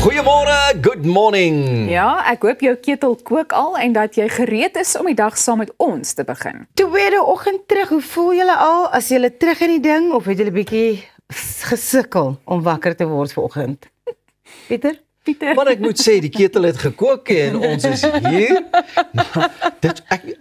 Goeiemôre, good morning. Ja, ek hoop jou ketel kook al en dat jy gereed is om die dag saam met ons te begin. Tweede oggend terug, hoe voel julle al? As julle terug in die ding of het julle bietjie gesukkel om wakker te word vanoggend? Pieter? Maar ek moet sê, die ketel het gekook en ons is hier.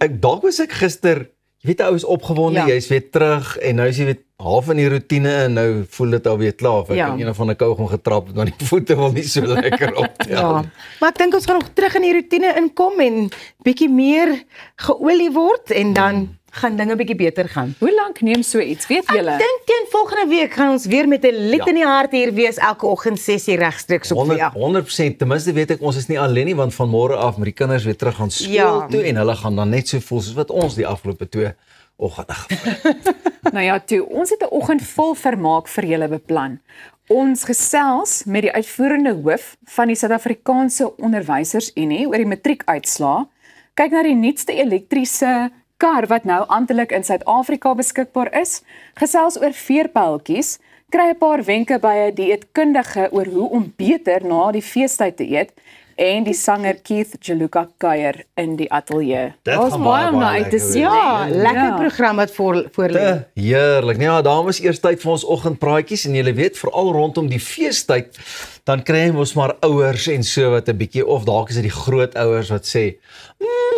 Ek dalk was ek gister, jy weet ou is opgewonde, Ja. jy is weer terug en nou is jy weer half in die roetine en nou voel dit alweer klaar. Ek Ja. het een van 'n kougom getrap, maar die voete wil nie so lekker optel. Ja. Maar ek dink ons gaan nog terug in die roetine inkom en bietjie meer geolie word en dan gaan dinge bietjie beter gaan. Hoe lank neem so iets, weet julle? Ek dink teen volgende week gaan ons weer met 'n lied in die hart hier wees elke oggend 6:00 regstreeks op vir jou. 100%, ten minste weet ek ons is nie alleen nie, want van môre af met die kinders weer terug aan skool Ja. toe en hulle gaan dan net so voel soos wat ons die afgelope 2 oggende gevoel het. Nou ja, toe, ons het 'n oggend vol vermaak vir julle beplan. Ons gesels met die uitvoerende hoof van die Suid-Afrikaanse Onderwysersunie oor die matriekuitslae. Kyk na die nuutste elektriese kar wat nou amptelik in Suid-Afrika beskikbaar is. Gesels oor veerpyltjies. Kry 'n paar wenke by 'n dieetkundige oor hoe om beter na die feestyd te eet. En die sanger Keith Jaluka kuier in die ateljee. Dit Daar's gaan baie om na baie uit te lekker sien. wees. Ja, hè? lekker Ja. program wat voor lê. Te heerlik. Nou ja, dames, eers tyd vir ons oggendpraatjies en julle weet veral rondom die feestyd dan kry jy mos maar ouers en so wat 'n bietjie of dalk is dit die grootouers wat sê,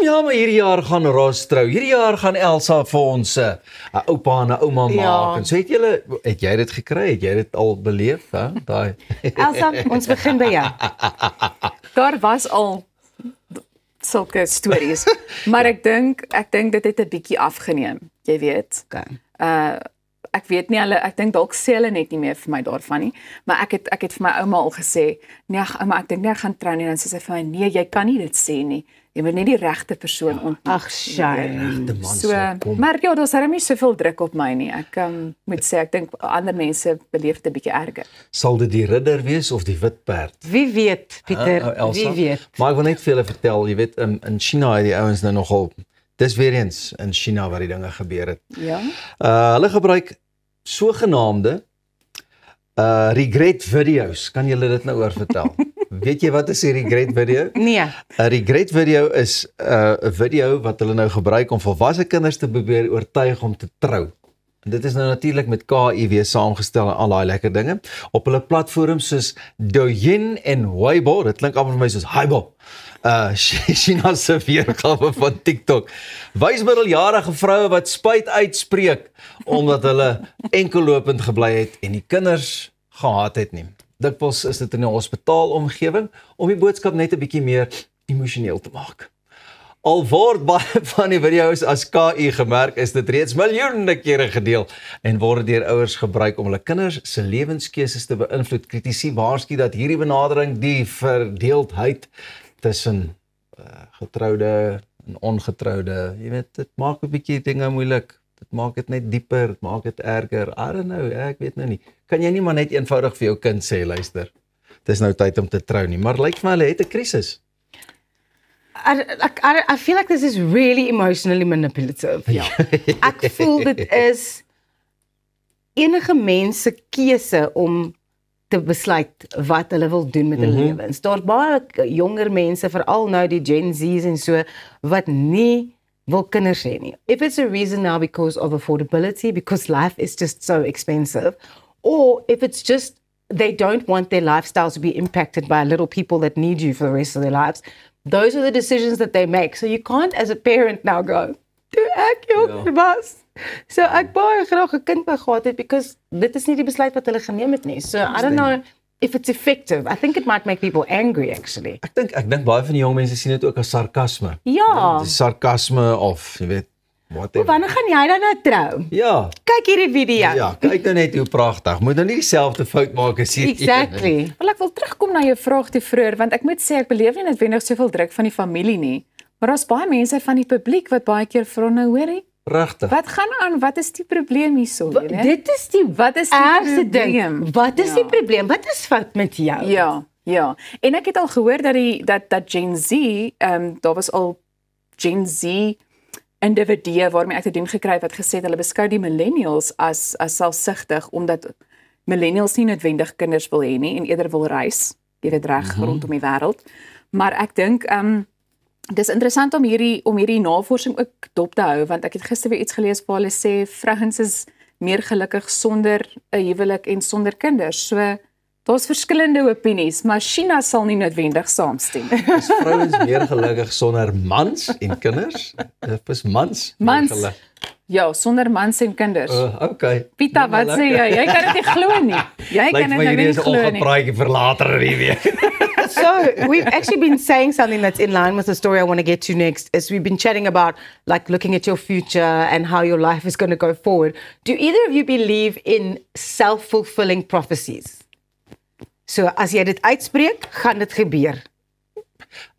ja, maar hierdie jaar gaan Ros trou. Hierdie jaar gaan Elsa vir ons 'n oupa en 'n ouma Ja. maak. En so het jy dit gekry? Het jy dit al beleef, hè? Daai. Elsa, ons begin by jou. Daar was al sulke stories, maar ek dink dit het 'n bietjie afgeneem, jy weet. Okay. Ek weet nie hulle, ek dink dalk sê hulle net nie meer vir my daarvan nie, maar ek het vir my ouma al gesê, nee ouma, ek dink nie ek gaan trou nie, dan sê sy vir my, nee, jy kan nie dit sê nie. Jy moet net die regte persoon ontmoet. Ag, shame. De man So, sal kom. maar ja, daar's darem nie soveel druk op my nie. Ek moet sê ek dink ander mense beleef dit 'n bietjie erger. Sal dit die ridder wees of die wit perd? Wie weet, Pieter, Elsa? wie weet. Maar ek wil net vir julle vertel, jy weet in China het die ouens nou nogal, dis weer eens in China waar die dinge gebeur het. Ja. Hulle gebruik sogenaamde regret videos. Kan julle dit nou oor vertel? Weet jy wat is 'n regret video? Nee. 'n Regret video is 'n video wat hulle nou gebruik om volwasse kinders te probeer oortuig om te trou. En dit is nou natuurlik met KIW saamgestel en al daai lekker dinge op hulle platforms soos Douyin en Weibo. Dit klink amper vir my soos Weibo. China se weergawe van TikTok. Wys middeljarige vroue wat spyt uitspreek omdat hulle enkellopend gebly het en die kinders gehaat het nie. Dikwels is dit in 'n hospitaalomgewing om die boodskap net 'n bietjie meer emosioneel te maak. Al word baie van die video's as KI gemerk, is dit reeds miljoene kere gedeel en word deur ouers gebruik om hulle kinders se lewenskeuses te beïnvloed. Kritici waarsku dat hierdie benadering die verdeeldheid tussen getroude en ongetroude, jy weet, dit maak 'n bietjie dinge moeilik. Dit maak dit net dieper, dit maak dit erger. I don't know, ek weet nou nie. Kan jy nie maar net eenvoudig vir jou kind sê, luister, dis nou tyd om te trou nie, maar lyk vir my hulle het 'n krisis. I feel like this is really emotionally manipulative. Ja. Ek voel dit is enige mens se keuse om te besluit wat hulle wil doen met hulle lewens. Daar's baie jonger mense, veral nou die Gen Z's en so, wat nie wil kinders hê nie. If it's a reason now because of affordability, because life is just so expensive, or if it's just they don't want their lifestyles to be impacted by little people that need you for the rest of their lives, those are the decisions that they make. So you can't as a parent now go, toe ek jonger was. So ek baie graag 'n kind wou gehad het because dit is nie die besluit wat hulle geneem het nie. So I don't know if it's effective. I think it might make people angry actually. Ek dink baie van die jong mense sien dit ook as sarkasme. Ja. Dis sarkasme of jy weet, whatever. Wanneer gaan jy dan nou trou? Ja. Kyk hierdie video. Ja, kyk nou net hoe pragtig. Moet nou nie dieselfde fout maak as hierdie. Exactly. Wel ek wil terugkom na jou vraag toe vroeër, want ek moet sê ek beleef nie noodwendig soveel druk van die familie nie. Maar daar's baie mense van die publiek wat baie keer vra nou, hoorie, Pragtig. wat gaan aan? Wat is die probleem hierso, julle? Dit is die Wat is die ergste probleem? ding. Wat is die probleem? Wat is fout met jou? Ja, ja. En ek het al gehoor dat Gen Z, daar was al Gen Z individue waarmee ek te doen gekry het wat gesê het hulle beskou die millennials as selfsugtig omdat millennials nie noodwendig kinders wil hê nie en eerder wil reis jy weet reg rondom die wêreld. Maar ek dink dis interessant om hierdie navorsing ook dop te hou, want ek het gister weer iets gelees waar hulle sê vrouens is meer gelukkig sonder 'n huwelik en sonder kinders. So daar's verskillende opinies, maar China sal nie noodwendig saamstem. Is vrouens meer gelukkig sonder mans en kinders? Is mans meer Mans, gelukkig? ja, sonder mans en kinders. Okay. Pieter, wat sê jy? Jy kan dit nie glo nie. Jy kan dit nou hierdie nie is 'n glo nie. ongepraatjie vir later in die week. So we've actually been saying something that's in line with the story I want to get to next. Is we've been chatting about like looking at your future and how your life is going to go forward. Do either of you believe in self-fulfilling prophecies? So as jy dit uitspreek, gaan dit gebeur.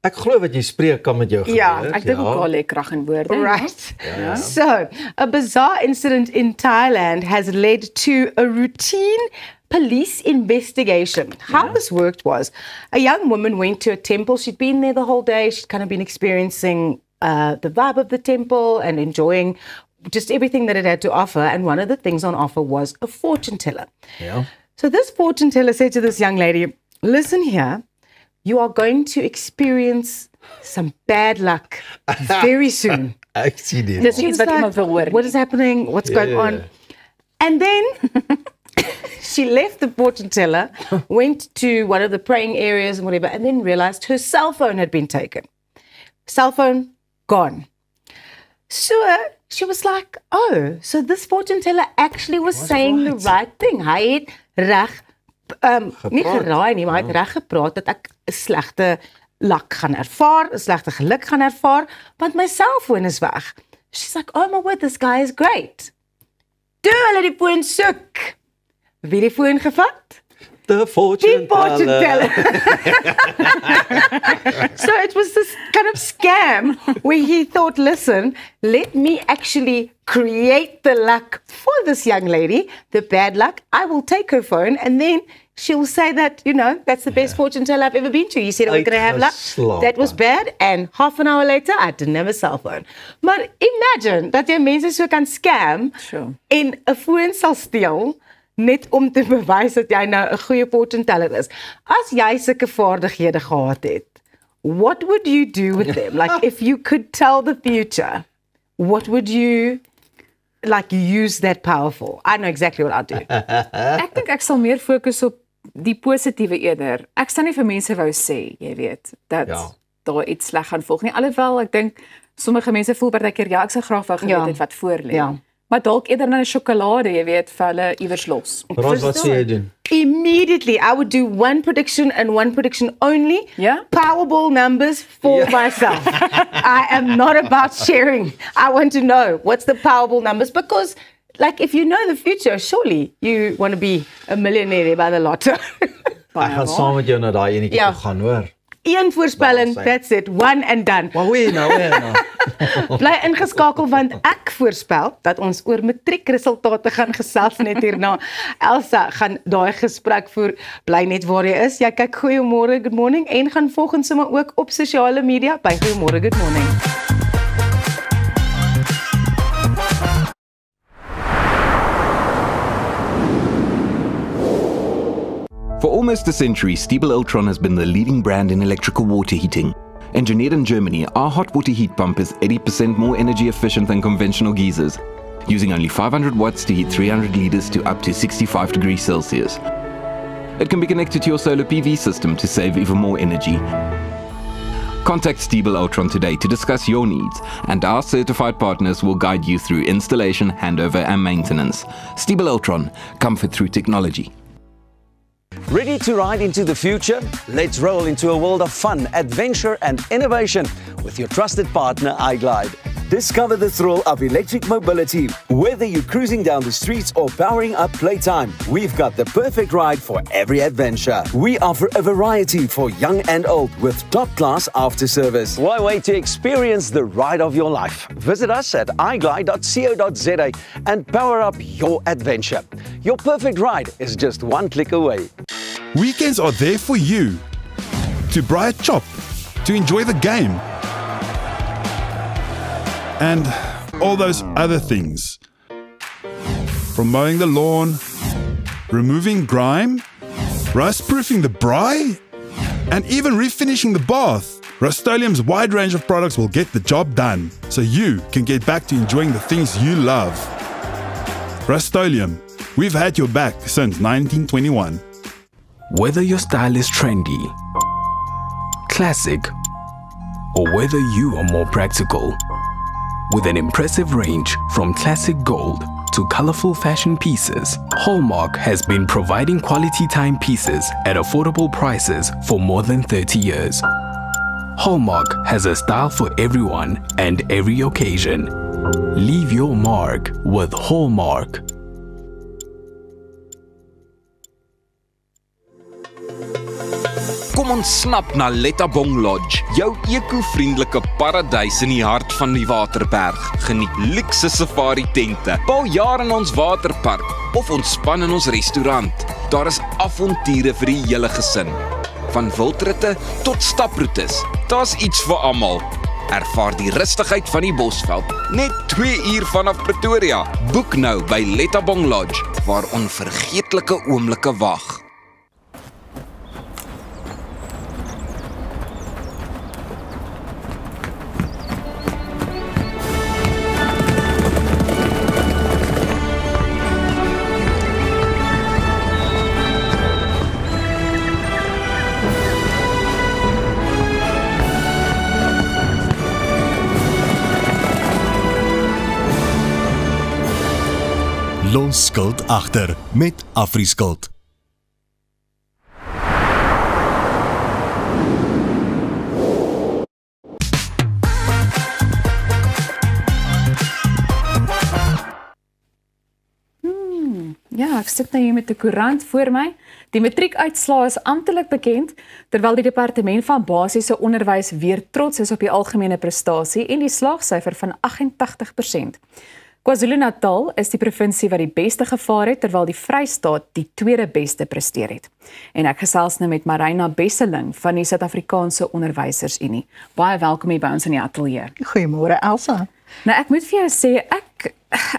Ek glo wat jy spreek kan met jou gebeur. Ja, Ek dink ook al lê krag in woorde. Right. So, a bizarre incident in Thailand has led to a routine police investigation. How this worked was a young woman went to a temple. She'd been there the whole day. She'd kind of been experiencing the vibe of the temple and enjoying just everything that it had to offer. And one of the things on offer was a fortune teller. Ja. So this fortune teller said to this young lady, listen here, you are going to experience some bad luck very soon. Ek sien dit. Dis She iets was wat iemand wil hoor. what is happening? What's going on? And then she left the fortune teller, went to one of the praying areas and whatever, and then realized her cell phone had been taken. Cell phone gone. So she was like, oh, so this fortune teller actually was saying the right thing. Hy het reg nie geraai nie, maar hy het reg gepraat dat ek 'n slegte luck gaan ervaar, 'n slegte geluk gaan ervaar, want my selfoon is weg. She's like, oh my word, this guy is great. Toe hulle die foon soek. Wie die foon gevat? The fortune teller. So it was this kind of scam where he thought, listen, let me actually create the luck for this young lady, the bad luck. I will take her phone and then she'll say that, you know, that's the best fortune teller I've ever been to. You said I was going to have luck. That was bad. And half an hour later, I didn't have a cell phone. Maar imagine dat jy mense so kan scam Sure. en 'n foon sal steel net om te bewys dat jy nou 'n goeie fortune teller is. As jy sulke vaardighede gehad het, what would you do with them? Like if you could tell the future, what would you like use that power for? I know exactly what I'd do. Ek dink ek sal meer fokus op die positiewe eerder. Ek sal nie vir mense wou sê, jy weet, dat daar iets sleg gaan volg nie. Alhoewel ek dink sommige mense voel partykeer ja, ek sou graag wou geweet het wat voor lê. Ja. Maar dalk eerder na 'n sjokolade, jy weet, vir hulle iewers los. Ros, wat sê jy doen? Immediately, I would do one prediction and one prediction only. Yeah. Powerball numbers for myself. I am not about sharing. I want to know what's the Powerball numbers because, like, if you know the future, surely you want to be a millionaire by the lotto. Ek gaan saam met jou na daai enetjie toe gaan, hoor. Een voorspelling, that's it. One and done. Maar hoe nou, Bly ingeskakel want ek voorspel dat ons oor matriekresultate gaan gesels net hierna. Elsa gaan daai gesprek voer. Bly net waar jy is. Jy kyk Goeiemôre, Good Morning en gaan volgens sommer ook op sosiale media by Goeiemôre, Good Morning. For almost a century, Stiebel Ultron has been the leading brand in electrical water heating. Engineered in Germany, our hot water heat pump is 80% more energy efficient than conventional geysers, using only 500 watts to heat 300 liters to up to 65 degrees Celsius. It can be connected to your solar PV system to save even more energy. Contact Stiebel Ultron today to discuss your needs, and our certified partners will guide you through installation, handover and maintenance. Stiebel Ultron, comfort through technology. Ready to ride into the future? Let's roll into a world of fun, adventure and innovation with your trusted partner iGlide. Discover the thrill of electric mobility. Whether you're cruising down the streets or powering up playtime, we've got the perfect ride for every adventure. We offer a variety for young and old with top-class after-service. Why wait to experience the ride of your life? Visit us at iglide.co.za and power up your adventure. Your perfect ride is just one click away. Weekends are there for you. To braai 'n chop, to enjoy the game, and all those other things. From mowing the lawn, removing grime, rust-proofing the braai, and even refinishing the bath. Rust-Oleum's wide range of products will get the job done, so you can get back to enjoying the things you love. Rust-Oleum, we've had your back since 1921. Whether your style is trendy, classic, or whether you are more practical, with an impressive range from classic gold to colorful fashion pieces, Hallmark has been providing quality timepieces at affordable prices for more than 30 years. Hallmark has a style for everyone and every occasion. Leave your mark with Hallmark. Kom ontsnap na Lettabong Lodge, jou eco-vriendelike paradys in die hart van die Waterberg. Geniet luukse safari tente, bou jaar in ons waterpark of ontspan in ons restaurant. Daar is avonture vir die hele gesin. Van wildritte tot staproetes, daar's iets vir almal. Ervaar die rustigheid van die Bosveld, net 2 uur vanaf Pretoria. Boek nou by Lettabong Lodge, waar onvergeetlike oomblikke wag. Los skuld agter met AfriSkuld. Ja, ek sit nou hier met 'n koerant voor my. Die matriekuitslae is amptelik bekend, terwyl die departement van basiese onderwys weer trots is op die algemene prestasie en die slaagsyfer van 88%. KwaZulu-Natal is die provinsie wat die beste gevaar het, terwyl die Vrystaat die tweede beste presteer het. En ek gesels nou met Marina Besseling van die Suid-Afrikaanse Onderwysersunie. Baie welkom hier by ons in die ateljee. Goeiemôre Elsa. Nou ek moet vir jou sê,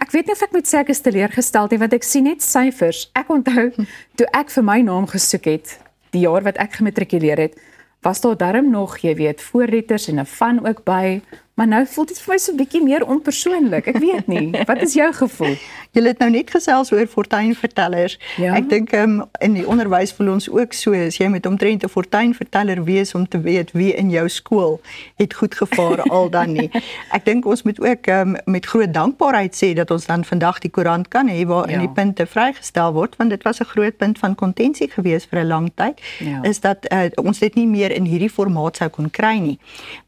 ek weet nie of ek moet sê ek is teleurgesteld nie, want ek sien net syfers. Ek onthou, toe ek vir my naam gesoek het, die jaar wat ek gematrikuleer het, was daar darm nog, jy weet, voorletters en 'n van ook by, maar nou voel dit vir my so 'n bietjie meer onpersoonlik. Ek weet nie, wat is jou gevoel? Jy het nou net gesels oor fortuinvertellers. Ja? Ek dink in die onderwys voel ons ook so, as jy met omtrent 'n fortuinverteller wees om te weet wie in jou skool het goed gevaar al dan nie. Ek dink ons moet ook met groot dankbaarheid sê dat ons dan vandag die koerant kan hê waarin die punte vrygestel word, want dit was 'n groot punt van kontensie gewees vir 'n lang tyd, is dat ons dit nie meer in hierdie formaat sou kon kry nie.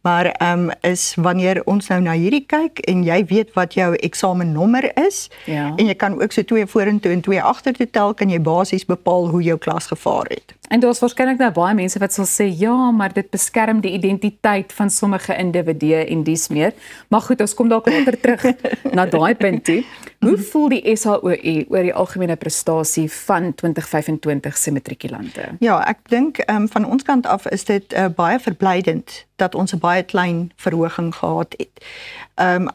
Maar is wanneer ons nou na hierdie kyk en jy weet wat jou eksamennommer is, en jy kan ook so 2 vorentoe en 2 agtertoe tel, kan jy basies bepaal hoe jou klas gevaar het. En daar's waarskynlik nou baie mense wat sal sê, ja, maar dit beskerm die identiteit van sommige individue en dies meer. Maar goed, ons kom dalk later terug na daai punt toe. Hoe voel die SAOE oor die algemene prestasie van 2025 se matrikulante? Ja, ek dink van ons kant af is dit baie verblydend dat ons 'n baie klein verhoging gehad het.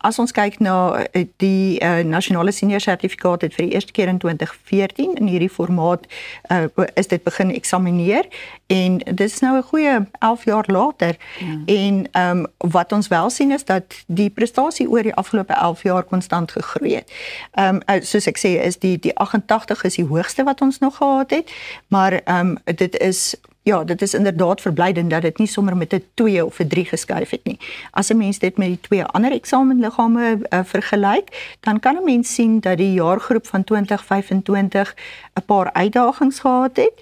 As ons kyk na die nasionale senior sertifikaat het vir die eerste keer in 2014 in hierdie formaat is dit begin eksamineer en dit is nou 'n goeie 11 jaar later. En wat ons wel sien is dat die prestasie oor die afgelope 11 jaar konstant gegroei het. Soos ek sê, is die 88 is die hoogste wat ons nog gehad het, maar dit is inderdaad verblydend dat dit nie sommer met 'n 2 of 'n 3 geskuif het nie. As 'n mens dit met die 2 ander eksamenliggame vergelyk, dan kan 'n mens sien dat die jaargroep van 2025 'n paar uitdagings gehad het.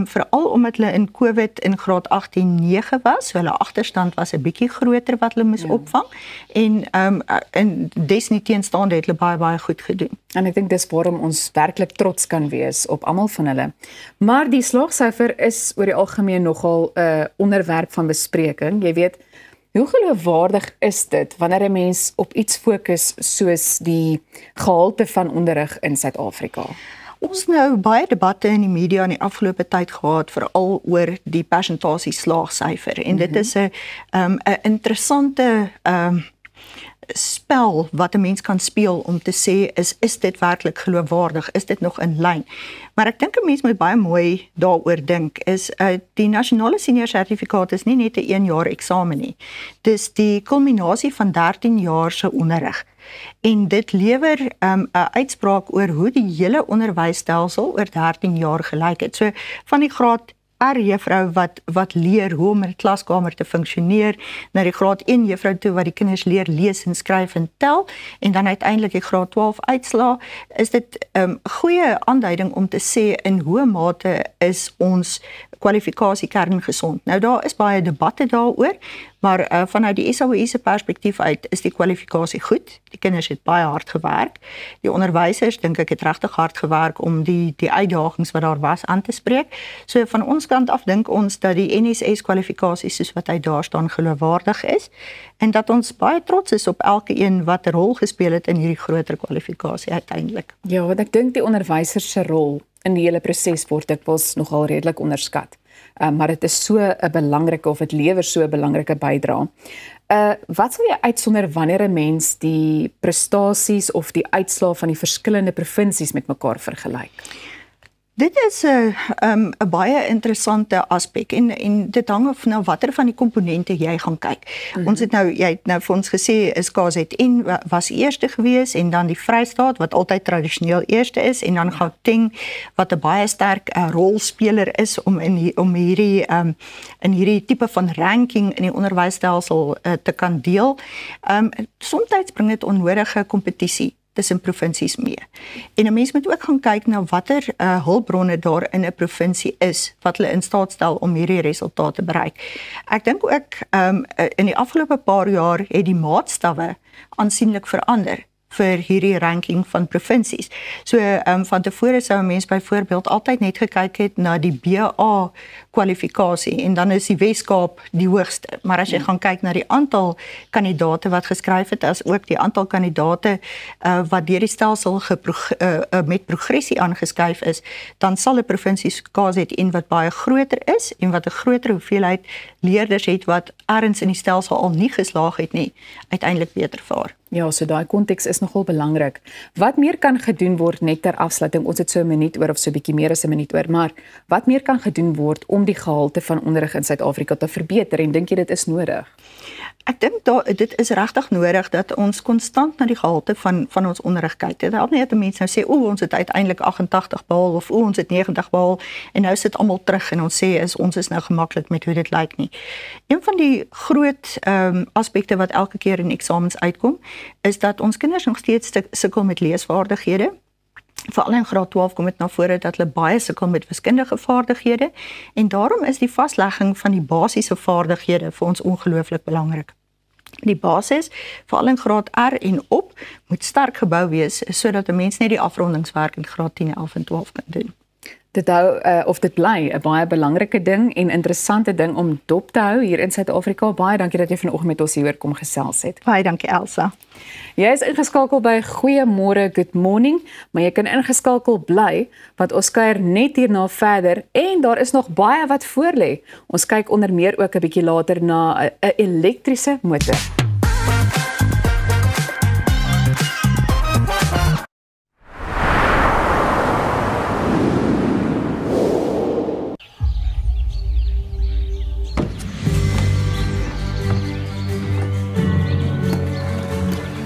Veral omdat hulle in COVID in graad 8 en 9 was, so hulle agterstand was 'n bietjie groter wat hulle moes opvang en desnieteenstaande het hulle baie goed gedoen. En ek dink dis waarom ons werklik trots kan wees op almal van hulle. Maar die slaagsyfer is oor die algemeen nogal 'n onderwerp van bespreking. Jy weet, hoe geloofwaardig is dit wanneer 'n mens op iets fokus soos die gehalte van onderrig in Suid-Afrika? Ons nou baie debatte in die media in die afgelope tyd gehad, veral oor die persentasie slaagsyfer. En dit is 'n interessante spel wat 'n mens kan speel om te sê is dit werklik geloofwaardig, is dit nog in lyn. Maar ek dink 'n mens moet baie mooi daaroor dink is die nasionale senior sertifikaat is nie net 'n 1 jaar eksamen nie. Dis die kulminasie van 13 jaar se onderrig. En dit lewer 'n uitspraak oor hoe die hele onderwysstelsel oor 13 jaar gelyk het. So van die graad R juffrou wat leer hoe om in 'n klaskamer te funksioneer, na die graad 1 juffrou toe wat die kinders leer lees en skryf en tel, en dan uiteindelik die graad 12 uitslaa, is dit 'n goeie aanduiding om te sê in hoe mate is ons kwalifikasiekern gesond. Nou daar is baie debatte daaroor, maar vanuit die SAOI se perspektief uit is die kwalifikasie goed. Die kinders het baie hard gewerk. Die onderwysers dink ek het regtig hard gewerk om die uitdagings wat daar was aan te spreek. So van ons kant af dink ons dat die NSS kwalifikasie soos wat hy daar staan geloofwaardig is en dat ons baie trots is op elke een wat 'n rol gespeel het in hierdie groter kwalifikasie uiteindelik. Ja, want ek dink die onderwysers se rol in die hele proses word dikwels nogal redelik onderskat. Maar dit is so 'n belangrike of dit lewer so 'n belangrike bydrae. Wat sal jy uitsonder wanneer 'n mens die prestasies of die uitslae van die verskillende provinsies met mekaar vergelyk? Dit is 'n baie interessante aspek en dit hang af na watter van die komponente jy gaan kyk. Ons het jy het nou vir ons gesê is KZN was eerste gewees en dan die Vrystaat wat altyd tradisioneel eerste is en dan Gauteng wat 'n baie sterk rolspeler is om in hierdie tipe van ranking in die onderwysstelsel te kan deel. Soms bring dit onnodige kompetisie tussen provinsies mee. En 'n mens moet ook gaan kyk na watter hulpbronne daar in 'n provinsie is wat hulle in staat stel om hierdie resultate te bereik. Ek dink ook in die afgelope paar jaar het die maatstawwe aansienlik verander vir hierdie ranking van provinsies. So van tevore sou 'n mens byvoorbeeld altyd net gekyk het na die BA kwalifikasie en dan is die Wes-Kaap die hoogste. Maar as jy gaan kyk na die aantal kandidate wat geskryf het, as ook die aantal kandidate wat deur die stelsel met progressie aangeskuif is, dan sal 'n provinsie soos KZN wat baie groter is en wat 'n groter hoeveelheid leerders het wat ergens in die stelsel al nie geslaag het nie, uiteindelik beter vaar. Ja, so daai konteks is nogal belangrik. Wat meer kan gedoen word net ter afsluiting? Ons het so 'n minuut oor of so 'n bietjie meer as 'n minuut oor, maar wat meer kan gedoen word om die gehalte van onderrig in Suid-Afrika te verbeter en dink jy dit is nodig? Ek dink dit is regtig nodig dat ons konstant na die gehalte van ons onderrig kyk. Dit help nie dat mense nou sê ons het uiteindelik 88 behaal of ons het 90 behaal en nou sit almal terug en ons sê ons is nou gemaklik met hoe dit lyk nie. Een van die groot aspekte wat elke keer in eksamens uitkom, is dat ons kinders nog steeds sukkel met leesvaardighede. Veral in graad 12 kom dit na vore dat hulle baie sukkel met wiskundige vaardighede en daarom is die vaslegging van die basiese vaardighede vir ons ongelooflik belangrik. Die basis, veral in graad R en op, moet sterk gebou wees sodat 'n mens net die afrondingswerk in graad 10, 11 en 12 kan doen. Dit bly 'n baie belangrike ding en interessante ding om dop te hou hier in Suid-Afrika. Baie dankie dat jy vanoggend met ons hieroor kom gesels het. Baie dankie Elsa. Jy is ingeskakel by Goeiemôre, Good Morning, maar jy kan ingeskakel bly want ons kuier net hierna verder en daar is nog baie wat voorlê. Ons kyk onder meer ook 'n bietjie later na 'n elektriese motor.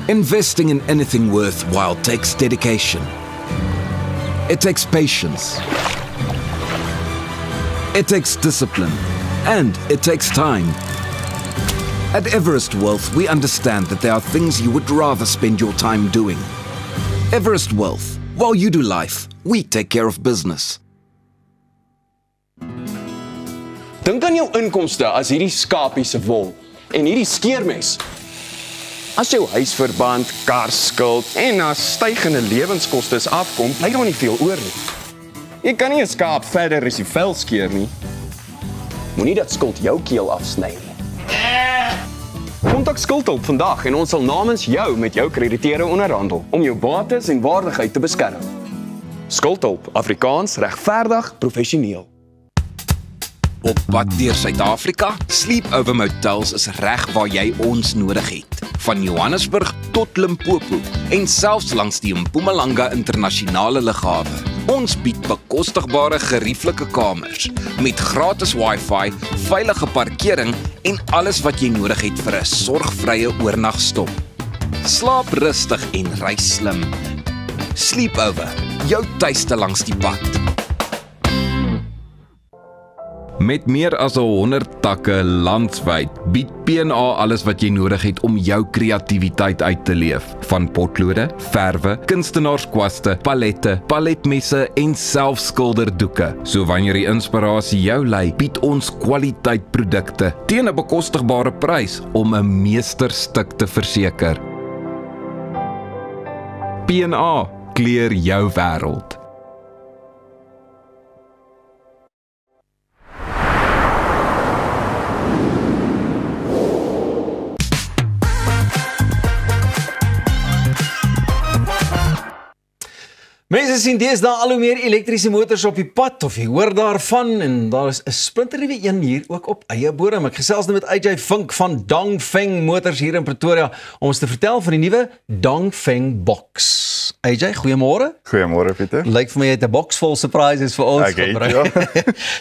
Investing in anything worthwhile takes dedication. It takes patience. It takes discipline. And it takes time. At Everest Wealth, we understand that there are things you would rather spend your time doing. Everest Wealth. While you do life, we take care of business. Dink aan jou inkomste as hierdie skapie se wol en hierdie skeermes. As jou huisverband, karskuld en as stygende lewenskoste afkom, bly daar nie veel oor nie. Jy kan nie 'n skaap verder as die vel skeer nie. Moenie dat skuld jou keel afsny nie. Kontak Skuldhulp vandag en ons sal namens jou met jou krediteure onderhandel om jou bates en waardigheid te beskerm. Skuldhulp, Afrikaans, regverdig, professioneel. Op pad deur Suid-Afrika, Sleepover Motels is reg waar jy ons nodig het. Van Johannesburg tot Limpopo en selfs langs die Mpumalanga internasionale lughawe. Ons bied bekostigbare gerieflike kamers met gratis Wi-Fi, veilige parkering en alles wat jy nodig het vir 'n sorgvrye oornagstop. Slaap rustig en reis slim. Sleepover, jou tuiste langs die pad. Met meer as 100 takke landwyd bied P&A alles wat jy nodig het om jou kreatiwiteit uit te leef. Van potlode, verwe, kunstenaarskwaste, palette, paletmesse en selfskilderdoeke. So wanneer die inspirasie jou lei, bied ons kwaliteitprodukte teen 'n bekostigbare prys om 'n meesterstuk te verseker. P&A kleur jou wêreld. Mense sien deesdae al hoe meer elektriese motors op die pad, of jy hoor daarvan, en daar is 'n splinternuwe een hier ook op eie bodem. Ek gesels nou met AJ Vink van Dongfeng Motors hier in Pretoria om ons te vertel van die nuwe Dongfeng Box. AJ, goeiemôre. Goeiemôre Pieter. Lyk vir my jy het 'n box vol surprises vir ons gebring. Ja.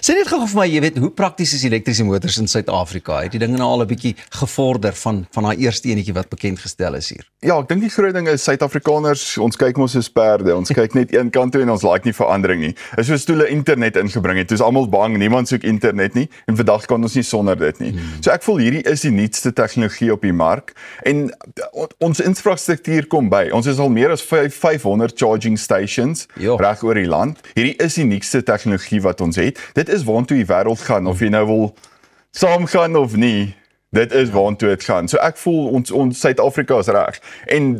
Sê net gou vir my, jy weet, hoe prakties is elektriese motors in Suid-Afrika? Het die dinge nou al 'n bietjie gevorder van daai eerste enetjie wat bekend gestel is hier? Ja, ek dink die groot ding is Suid-Afrikaners, ons kyk mos soos perde. Ons kyk net een kant toe en ons like nie verandering nie. Is soos toe hulle internet ingebring het. Dis almal bang, niemand soek internet nie en vandag kan ons nie sonder dit nie. So ek voel hierdie is die nuutste tegnologie op die mark en ons infrastruktuur kom by. Ons is al meer as 500 charging stations reg oor die land. Hierdie is die nuutste tegnologie wat ons het. Dit is waartoe die wêreld gaan of jy nou wil saamgaan of nie. Dit is waartoe dit gaan. So ek voel ons Suid-Afrika is reg. En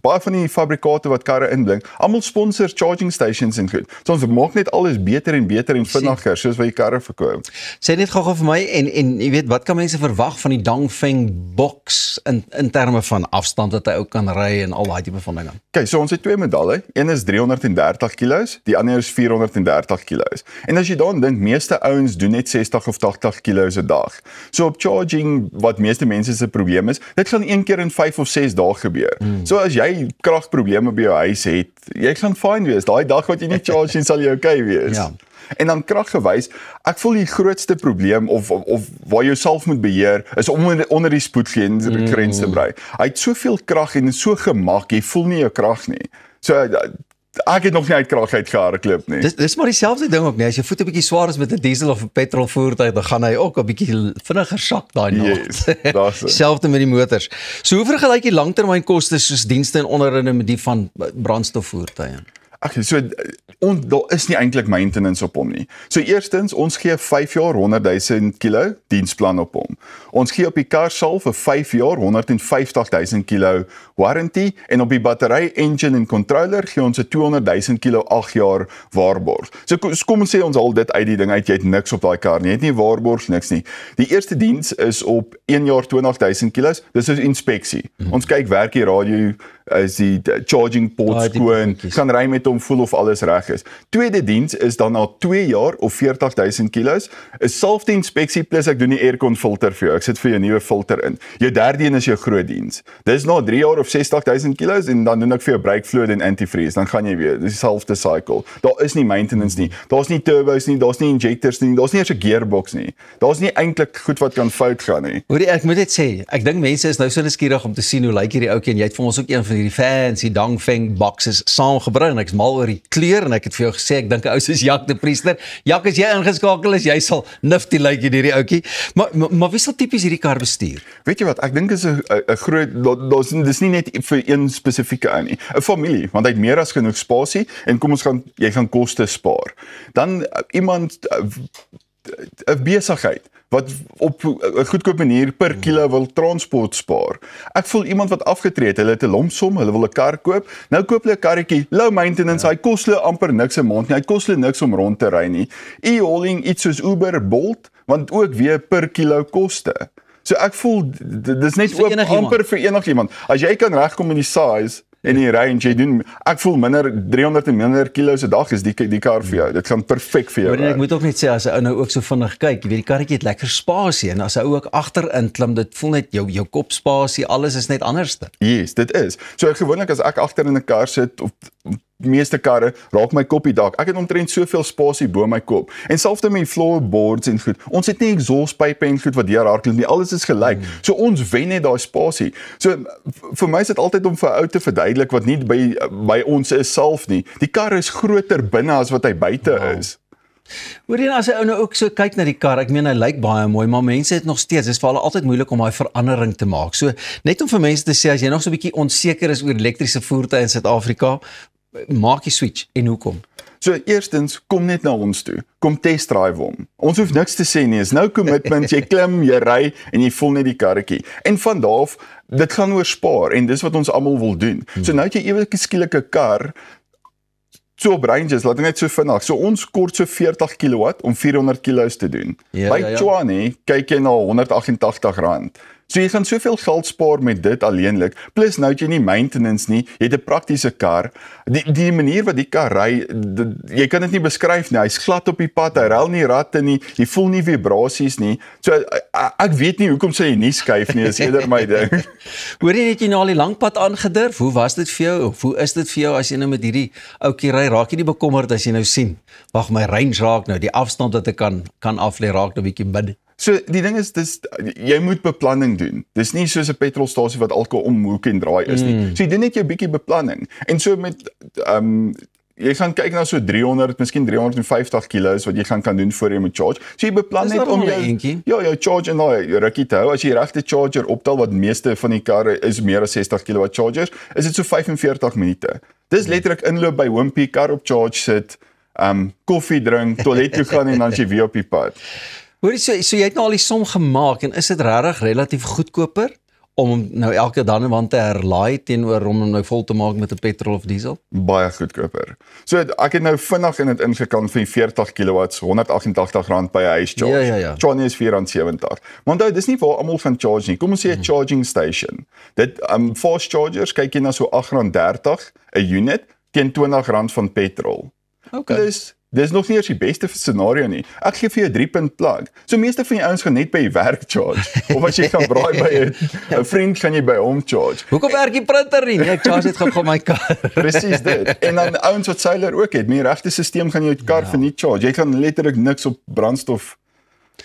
baie van die fabrikate wat karre inbring, almal sponsor charging stations en goed. So ons maak net alles beter en vinniger soos wat die karre verkoop. Sê net gou vir my en jy weet wat kan mense verwag van die Dongfeng Box in terme van afstand wat hy ook kan ry en al daai tipe van dinge. Okay, so ons het twee modelle. Een is 330 kg, die ander is 430 kg. En as jy dan dink, meeste ouens doen net 60 of 80 kg 'n dag. So op charging wat meeste mense se probleem is, dit gaan een keer in 5 of 6 dae gebeur. So as jy kragprobleme by jou huis het, jy gaan fyn wees. Daai dag wat jy nie charge nie, sal jy okay wees. Ja. En dan kraggewys, ek voel die grootste probleem of waar jy self moet beheer is om onder die spoedgrens te bly. Hy het soveel krag en so gemak, jy voel nie jou krag nie. So ek het nog nie uit krag uitgehardloop nie. Dis maar dieselfde ding ook nie. As jou voet 'n bietjie swaar is met 'n diesel of 'n petrol voertuig, dan gaan hy ook 'n bietjie vinniger sak daai nag. Selfde met die motors. So hoe vergelyk jy langtermynkoste soos dienste en onderhoude met die van brandstofvoertuie? So daar is nie eintlik maintenance op hom nie. So eerstens, ons gee 5 jaar 100,000 kilo diensplan op hom. Ons gee op die kar self vir 5 jaar 150,000 kilo warranty en op die battery, engine en controller gee ons 'n 200,000 kilo 8 jaar waarborg. So kom ons sê ons haal dit uit die ding uit, jy het niks op daai kar nie, jy het nie waarborg, niks nie. Die eerste diens is op 1 jaar 20,000 kilos, dis 'n inspeksie. Ons kyk werk die radio, is die charging port skoon, kan ry met hom, voel of alles reg is. Tweede diens is dan na 2 jaar of 40,000 kilos, is selfde inspeksie plus ek doen die aircon filter vir jou, ek sit vir jou nuwe filter in. Jou derde een is jou groot diens. Dis na 3 jaar of 60,000 kilos en dan doen ek vir jou brake fluid en antifreeze, dan gaan jy weer, dis dieselfde cycle. Daar is nie maintenance nie, daar's nie turbos nie, daar's nie injectors nie, daar's nie eers 'n gearbox nie. Daar's nie eintlik goed wat kan fout gaan nie. Hoorie, ek moet dit sê, ek dink mense is nou so nuuskierig om te sien hoe lyk hierdie ouetjie en jy het vir ons ook een van hierdie fancy Dongfeng boxes saamgebring en ek's mal oor die kleur en ek het vir jou gesê ek dink 'n ou soos Jak de Priester. Jak, as jy ingeskakel is, jy sal nifty lyk hierdie ouetjie. Maar wie sal tipies hierdie kar bestuur? Weet jy wat, ek dink is 'n groot, dis nie net vir een spesifieke ou nie. 'n Familie, want hy het meer as genoeg spasie en jy gaan koste spaar. Dan iemand 'n besigheid wat op 'n goedkoop manier per kilo wil transport spaar. Ek voel iemand wat afgetree het, hulle het 'n lompsom, hulle wil 'n kar koop. Nou koop hulle 'n karretjie, low maintenance, hy kos hulle amper niks 'n maand nie. Hy kos hulle niks om rond te ry nie. E-hauling iets soos Uber, Bolt, want ook weer per kilo koste. So ek voel dis net ook amper vir enigiemand. As jy kan regkom met die size, en die range, jy doen, ek voel minder 300 en minder kilos 'n dag is die kar vir jou. Dit gaan perfek vir jou. Maar ek moet ook net sê as 'n ou nou ook so vinnig kyk, jy weet die karretjie het lekker spasie en as 'n ou ook agterin klim, dit voel net jou kop spasie, alles is net anderste. Yes, dit is. So gewoonlik as ek agter in 'n kar sit of meeste karre raak my kop die dak. Ek het omtrent soveel spasie bo my kop. En selfs met die floorboards en goed. Ons het nie exhaustpype en goed wat deur hardloop nie. Alles is gelyk. So ons wen net daai spasie. So vir my is dit altyd om vir 'n ou te verduidelik wat nie by ons is self nie. Die kar is groter binne as wat hy buite is. Hoorie, as 'n ou nou ook so kyk na die kar, ek meen hy lyk baie mooi, maar mense het nog steeds, dis vir hulle altyd moeilik om daai verandering te maak. So net om vir mense te sê as jy nog so 'n bietjie onseker is oor elektriese voertuie in Suid-Afrika, maak die switch en hoekom? So eerstens, kom net na ons toe. Kom test drive hom. Ons hoef niks te sê nie. Is nou commitment, jy klim, jy ry en jy voel net die karretjie. En van daar af, dit gaan oor spaar en dis wat ons almal wil doen. So nou het jy ewig skielike kar so op ranges, laat ek net so vinnig. So ons kort so 40 kW om 400 kilos te doen. By Tshwane kyk jy na R188. So jy gaan soveel geld spaar met dit alleenlik. Plus nou het jy nie maintenance nie, jy het 'n praktiese kar. Die manier wat die kar ry, jy kan dit nie beskryf nie. Hy's glad op die pad, hy rol nie ratte nie, jy voel nie vibrasies nie. So ek weet nie hoekom sê jy nie skuif nie, is eerder my ding. Hoor jy net jy nou al die lang pad aangedurf? Hoe was dit vir jou? Of hoe is dit vir jou as jy nou met hierdie ouetjie ry? Raak jy nie bekommerd as jy nou sien, wag, my range raak nou, die afstand wat ek kan aflê raak nou 'n bietjie min. So die ding is, jy moet beplanning doen. Dis nie soos 'n petrolstasie wat elke omhoek en draai is nie. So jy doen net jou bietjie beplanning. En so met jy gaan kyk na so 300, miskien 350 kilos wat jy kan doen voor jy moet charge. So jy beplan net om jou charge en daai rukkie te hou. As jy regte charger optel, wat meeste van die karre is meer as 60 kW chargers, is dit so 45 minute. Dis letterlik inloop by Wimpy, kar op charge sit, koffie drink, toilet toe gaan en dan jy weer op die pad. Hoorie, so jy het nou al die som gemaak en is dit regtig relatief goedkoper om nou elke dan en wan te herlaai teenoor om nou vol te maak met 'n petrol of diesel? Baie goedkoper. So ek het nou vinnig in dit ingekan vir 40 kW, R188 by 'n huis charge. Ja. Tshwane is R470. Maar onthou, dis nie waar almal gaan charge nie. Kom ons sê 'n charging station. Dit fast chargers kyk jy na so R8.30 'n unit teen R20 van petrol. Plus dis nog nie eers die beste scenario nie. Ek gee vir jou 3-punt plug. So meeste van die ouens gaan net by die werk charge. Of as jy gaan braai by 'n vriend, gaan jy by hom charge. Hoekom werk die printer nie? Ek charge net gou my kar. Presies dit. En dan ouens wat solar ook het, met die regte stelsel gaan jou kar verniet charge. Jy kan letterlik niks op brandstof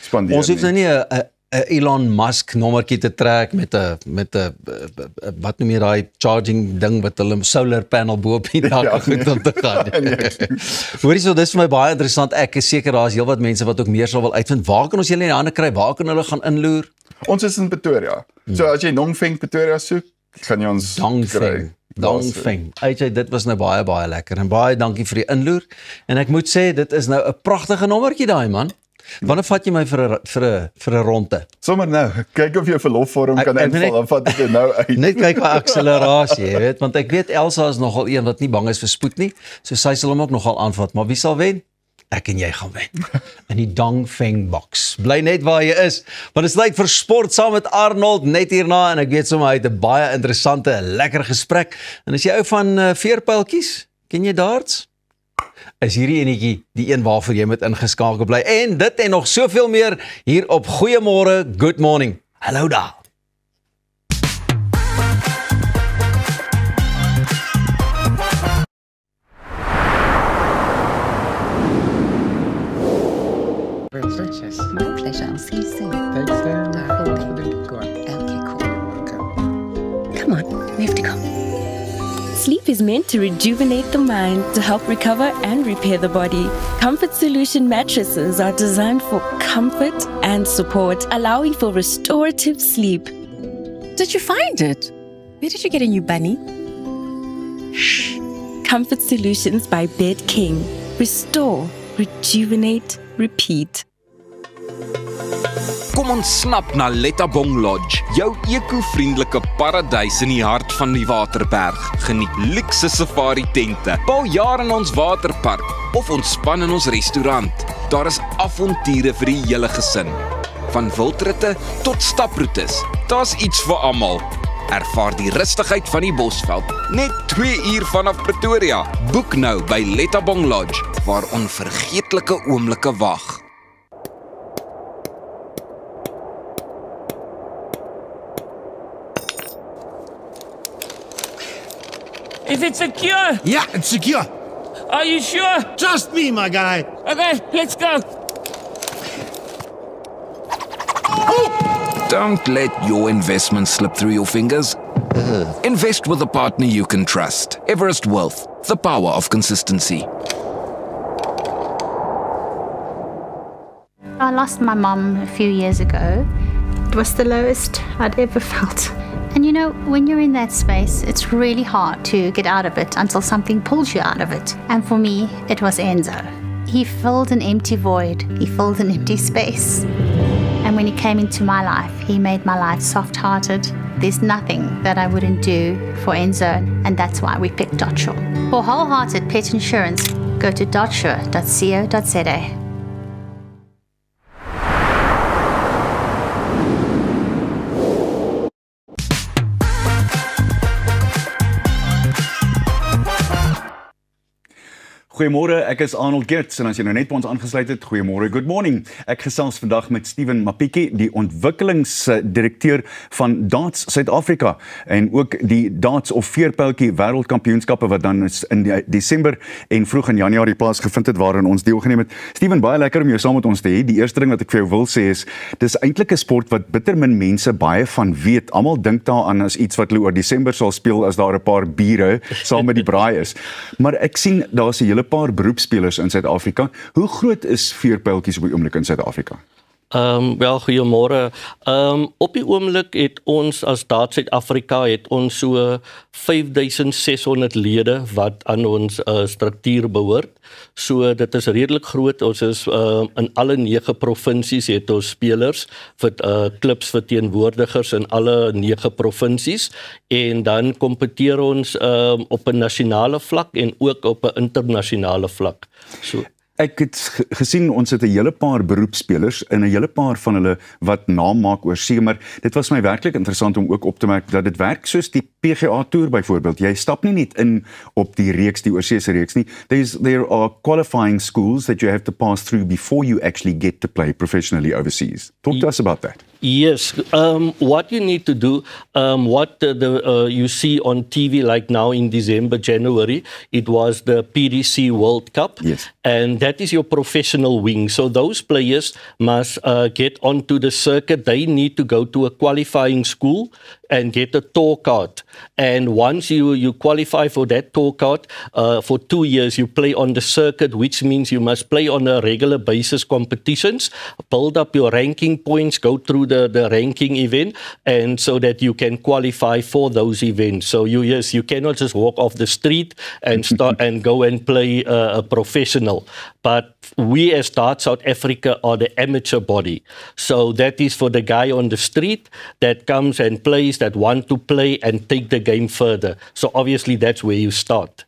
spandeer. Ons hoef nou nie 'n Elon Musk nommertjie te trek met 'n wat noem jy daai charging ding wat hulle solar panel bo op die dak goed om te gaan. Hoorie, so dis vir my baie interessant. Ek is seker daar is heelwat mense wat ook meer sal wil uitvind. Waar kan ons julle in die hande kry? Waar kan hulle gaan inloer? Ons is in Pretoria. So as jy Dongfeng Pretoria soek, gaan jy ons kry. Dongfeng. Dit was nou baie lekker en baie dankie vir die inloer. En ek moet sê dit is nou 'n pragtige nommertjie daai man. Wanneer vat jy my vir 'n ronde? Sommer nou, kyk of jy verlofvorm kan inval, dan vat ek dit nou uit. Net kyk hoe akselerasie, jy weet, want ek weet Elsa is nogal een wat nie bang is vir spoed nie, so sy sal hom ook nogal aanvat, maar wie sal wen? Ek en jy gaan wen. In die Dongfeng box. Bly net waar jy is, want dit is tyd vir sport saam met Arnold net hierna en ek weet sommer hy het 'n baie interessante, lekker gesprek. En as jy ou van veerpyltjies, ken jy darts? Is hierdie enetjie die een waarvoor jy moet ingeskakel bly. En dit en nog soveel meer hier op Goeiemôre, Good Morning. Hallo daar. My pleasure. I'll see you soon. Thanks, Go on. Okay, cool. Come on, we have to go. Sleep is meant to rejuvenate the mind, to help recover and repair the body. Comfort Solution mattresses are designed for comfort and support, allowing for restorative sleep. Did you find it? Where did you get a new bunny? Shh. Comfort Solutions by Bed King. Restore, rejuvenate, repeat. Kom ons snap na Lettabong Lodge, jou eco-vriendelike paradys in die hart van die Waterberg. Geniet luukse safari tente, bou jaar in ons waterpark of ontspan in ons restaurant. Daar is avonture vir die hele gesin. Van wildritte tot staproetes, daar's iets vir almal. Ervaar die rustigheid van die Bosveld, net 2 uur vanaf Pretoria. Boek nou by Lettabong Lodge, waar onvergeetlike oomblikke wag. Is it secure? Yeah, it's secure. Are you sure? Trust me, my guy. Okay, let's go. Don't let your investment slip through your fingers. Invest with a partner you can trust. Everest Wealth, the power of consistency. I lost my mum a few years ago. It was the lowest I'd ever felt. And you know, when you're in that space, it's really hard to get out of it until something pulls you out of it. And for me, it was Enzo. He filled an empty void. He filled an empty space. And when he came into my life, he made my life soft-hearted. There's nothing that I wouldn't do for Enzo, and that's why we picked Dotsure. For wholehearted pet insurance, go to dotsure.co.za. Goeiemôre, ek is Arnold Geerts en as jy nou net by ons aangesluit het, goeiemôre, good morning. Ek gesels vandag met Steven Mapiki, die ontwikkelingsdirekteur van Darts Suid-Afrika en ook die Darts of Veerpyltjie wêreldkampioenskappe wat dan in Desember en vroeg in Januarie plaasgevind het waarin ons deelgeneem het. Steven, baie lekker om jou saam met ons te hê. Die eerste ding wat ek vir jou wil sê is, dis eintlik 'n sport wat bitter min mense baie van weet. Almal dink daaraan as iets wat hulle oor Desember sal speel as daar 'n paar biere saam met die braai is. Maar ek sien daar's 'n hele paar beroepspelers in Suid-Afrika. Hoe groot is veerpyltjies op die oomblik in Suid-Afrika? Wel, goeiemôre. Op die oomblik het ons as Darts Suid-Afrika het ons so 5600 lede wat aan ons struktuur behoort. So dit is redelik groot. Ons is in alle 9 provinsies het ons spelers vir klubs verteenwoordigers in alle 9 provinsies en dan kompeteer ons op 'n nasionale vlak en ook op 'n internasionale vlak. So ek het gesien ons het 'n hele paar beroepspelers en 'n hele paar van hulle wat naam maak oor see, maar dit was my werklik interessant om ook op te merk dat dit werk soos die PGA Tour byvoorbeeld. Jy stap nie net in op die reeks, die oorsese reeks nie. There are qualifying schools that you have to pass through before you actually get to play professionally overseas. Talk to us about that. Yes, what you need to do, what you see on TV like now in December, January, it was the PDC World Cup, yes. And that is your professional wing. So those players must get onto the circuit. They need to go to a qualifying school and get a tour card. And once you qualify for that tour card, for 2 years you play on the circuit, which means you must play on a regular basis competitions, build up your ranking points, go through the ranking event, and so that you can qualify for those events. So you cannot just walk off the street and start and go and play a professional. But we as Darts South Africa are the amateur body. So that is for the guy on the street that comes and plays, that want to play and take the game further. So obviously that's where you start.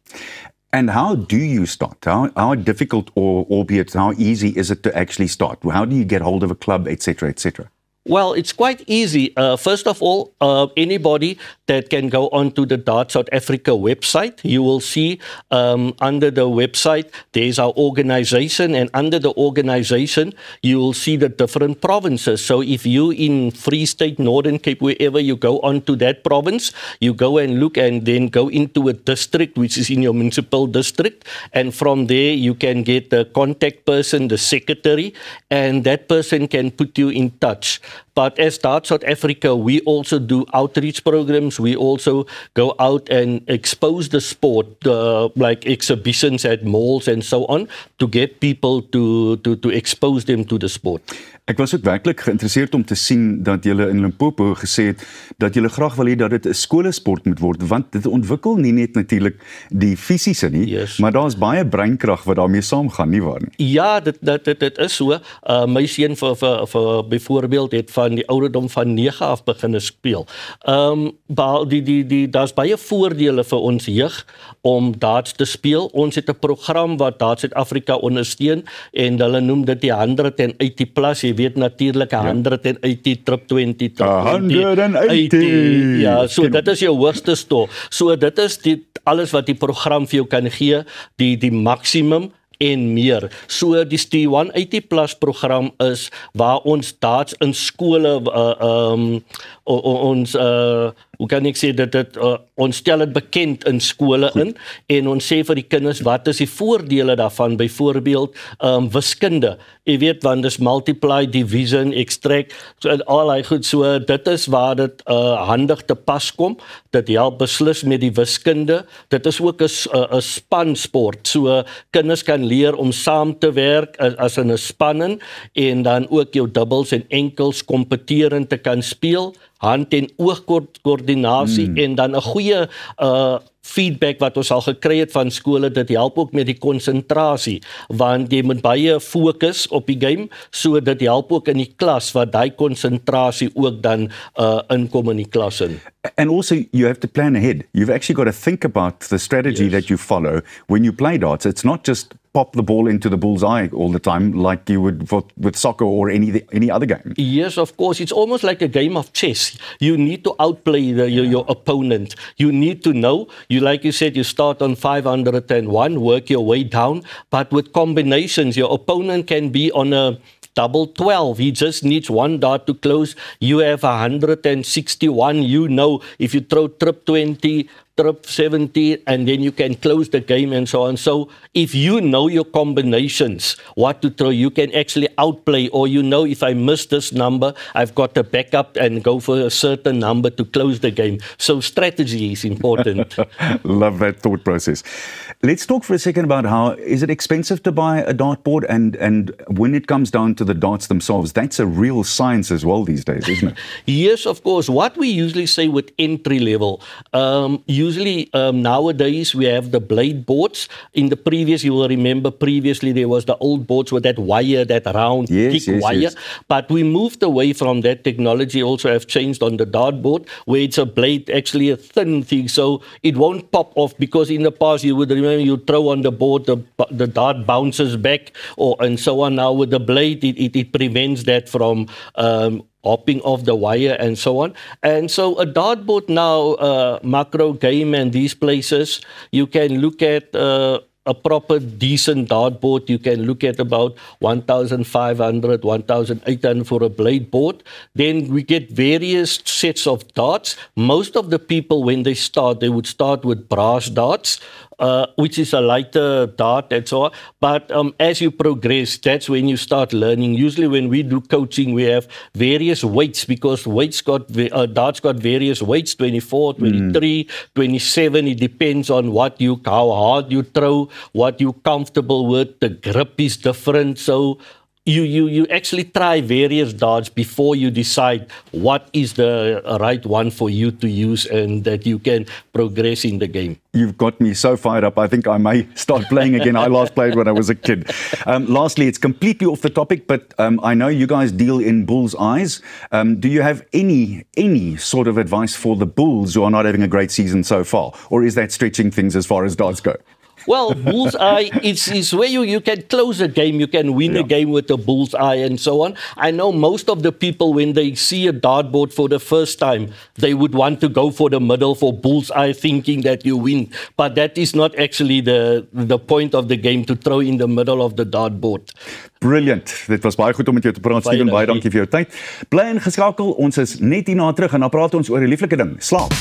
And how do you start? How difficult or albeit how easy is it to actually start? How do you get hold of a club, etc., etc.? Well, it's quite easy. First of all, anybody that can go onto the Darts South Africa website, you will see under the website, there's our organization, and under the organization, you will see the different provinces. So if you in Free State, Northern Cape, wherever you go onto that province, you go and look and then go into a district, which is in your municipal district. And from there, you can get the contact person, the secretary, and that person can put you in touch. But as Darts South Africa, we also do outreach programs. We also go out and expose the sport, like exhibitions at malls and so on, to get people to expose them to the sport. Ek was ook werklik geïnteresseerd om te sien dat julle in Limpopo gesê het dat julle graag wil hê dat dit 'n skoolsport moet word, want dit ontwikkel nie net natuurlik die fisiese nie, yes. Maar daar's baie breinkrag wat daarmee saamgaan, nie waar nie? Ja, dit is so. My seun vir byvoorbeeld het van die ouderdom van 9 af begin speel. Daar's baie voordele vir ons jeug om darts te speel. Ons het 'n program wat Darts Suid-Afrika ondersteun en hulle noem dit die 180 plus. Jy weet natuurlik 180 trip 20 trip 180. Ja, so dit is jou hoogste sto. So dit is alles wat die program vir jou kan gee, die maksimum en meer. So die 180 plus program is waar ons darts in skole hoe kan ek sê dit ons stel dit bekend in skole in en ons sê vir die kinders wat is die voordele daarvan, byvoorbeeld wiskunde. Jy weet want dis multiply, division, extract, so al daai goed, so dit is waar dit handig te pas kom. Dit help beslis met die wiskunde. Dit is ook 'n spansport. So kinders kan leer om saam te werk as in 'n span en dan ook jou doubles en enkels kompeterend te kan speel. Hand- en oogkoördinasie en dan 'n goeie feedback wat ons al gekry het van skole, dit help ook met die konsentrasie, want jy moet baie fokus op die game, so dit help ook in die klas, wat daai konsentrasie ook dan inkom in die klas in. And also, you have to plan ahead. You've actually got to think about the strategy that you follow when you play darts. It's not just pop the ball into the bullseye all the time like you would with soccer or any other game. Yes, of course. It's almost like a game of chess. You need to outplay your opponent. You need to know, like you said, you start on 501, work your way down, but with combinations, your opponent can be on a double 12. He just needs one dart to close. You have 161. You know, if you throw trip 20, trip 70, and then you can close the game and so on. So if you know your combinations, what to throw, you can actually outplay, or you know, if I miss this number, I've got to back up and go for a certain number to close the game. So strategy is important. Love that thought process. Let's talk for a second about how, is it expensive to buy a dartboard? And when it comes down to the darts themselves, that's a real science as well these days, isn't it? Yes, of course. What we usually say with entry level, usually nowadays we have the blade boards. In the previous, you will remember previously there was the old boards with that wire, that round, thick wire. Yes. But we moved away from that. Technology also have changed on the dartboard, where it's a blade, actually a thin thing, so it won't pop off, because in the past you would remember you throw on the board, the dart bounces back, and so on. Now with the blade, it prevents that from hopping off the wire and so on. And so a dartboard now, Macro Game and these places, you can look at a proper decent dartboard. You can look at about 1,500, 1,800 for a blade board. Then we get various sets of darts. Most of the people, when they start, they would start with brass darts, which is a lighter dart and so on. But as you progress, that's when you start learning. Usually when we do coaching, we have various weights, because darts got various weights, 24, 23, 27. It depends on how hard you throw, what you're comfortable with. The grip is different. So you actually try various darts before you decide what is the right one for you to use and that you can progress in the game. You've got me so fired up. I think I may start playing again. I last played when I was a kid. Lastly, it's completely off the topic, but I know you guys deal in bulls' eyes. Do you have any sort of advice for the bulls who are not having a great season so far? Or is that stretching things as far as darts go? Well, bullseye is where you can close a game, you can win a game with a bullseye and so on. I know most of the people, when they see a dartboard for the first time, they would want to go for the middle for bullseye, thinking that you win. But that is not actually the point of the game, to throw in the middle of the dartboard. Brilliant. Dit was baie goed om met jou te praat, Steven. Baie dankie vir jou tyd. Bly ingeskakel. Ons is net hierna terug en dan praat ons oor 'n lieflike ding. Slaap.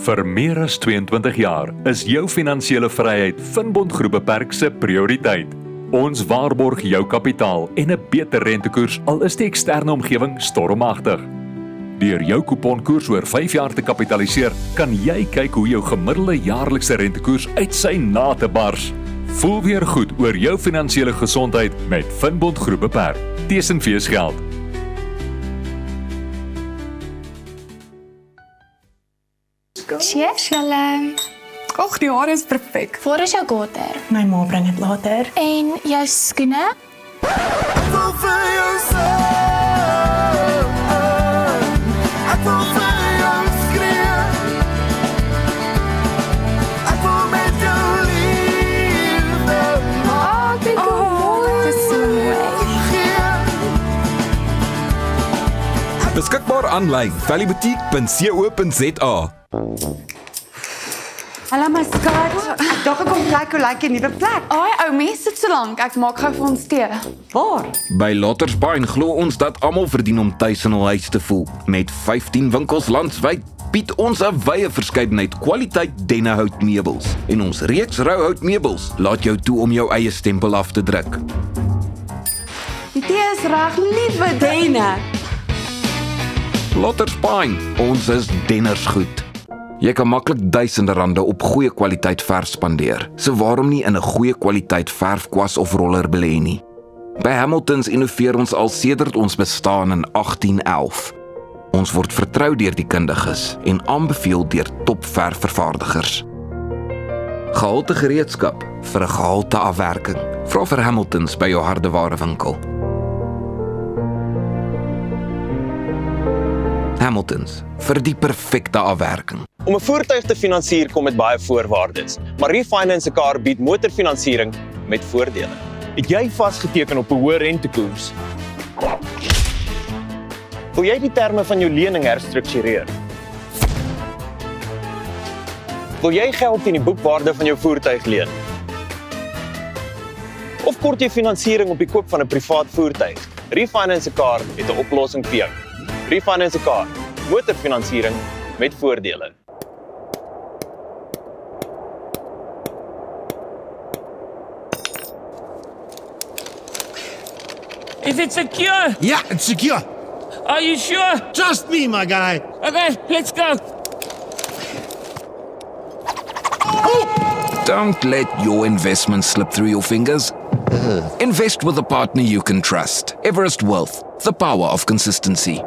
Vir meer as 22 jaar is jou finansiële vryheid Finbond Groep Beperk se prioriteit. Ons waarborg jou kapitaal en 'n beter rentekoers, al is die eksterne omgewing stormagtig. Deur jou kuponkoers oor 5 jaar te kapitaliseer, kan jy kyk hoe jou gemiddelde jaarlikse rentekoers uit sy nate bars. Voel weer goed oor jou finansiële gesondheid met Finbond Groep Beperk. Tesenfees geld. Cheers, julle. Ag, die hare is perfek. Waar is jou gater? My ma bring dit later. En jou skoene? Beskikbaar aanlyn valleyboutique.co.za. Hallo my skat. Ek dink ek kom kyk hoe lyk die nuwe plek. Ai, ou mens sit so lank. Ek maak gou vir ons tee. Waar? By Lotters Pine glo ons dat almal verdien om tuis in hul huis te voel. Met 15 winkels landwyd bied ons 'n wye verskeidenheid kwaliteit dennehout meubels. En ons reeks rouhout meubels laat jou toe om jou eie stempel af te druk. Die tee is reg, liewe Denne. Lotters Pine, ons is denners goed. Jy kan maklik duisende rande op goeie kwaliteit verf spandeer. So waarom nie in 'n goeie kwaliteit verfkwas of roller belê nie? By Hamiltons innoveer ons al sedert ons bestaan in 1811. Ons word vertrou deur die kundiges en aanbeveel deur topverfvervaardigers. Gehalte gereedskap vir 'n gehalte afwerking. Vra vir Hamiltons by jou hardewarewinkel. Hamiltons, vir die perfekte afwerking. Om 'n voertuig te finansier kom met baie voorwaardes, maar Refinance 'n Car bied motorfinansiering met voordele. Het jy vasgeteken op 'n hoë rentekoers? Wil jy die terme van jou lening herstruktureer? Wil jy geld in die boekwaarde van jou voertuig leen? Of kort jy finansiering op die koop van 'n privaat voertuig? Refinance 'n Car het 'n oplossing vir jou. Refinance 'n Car, motorfinansiering met voordele. Is it secure? Yeah, it's secure. Are you sure? Trust me, my guy. Okay, let's go. Don't let your investment slip through your fingers. Invest with a partner you can trust. Everest Wealth, the power of consistency.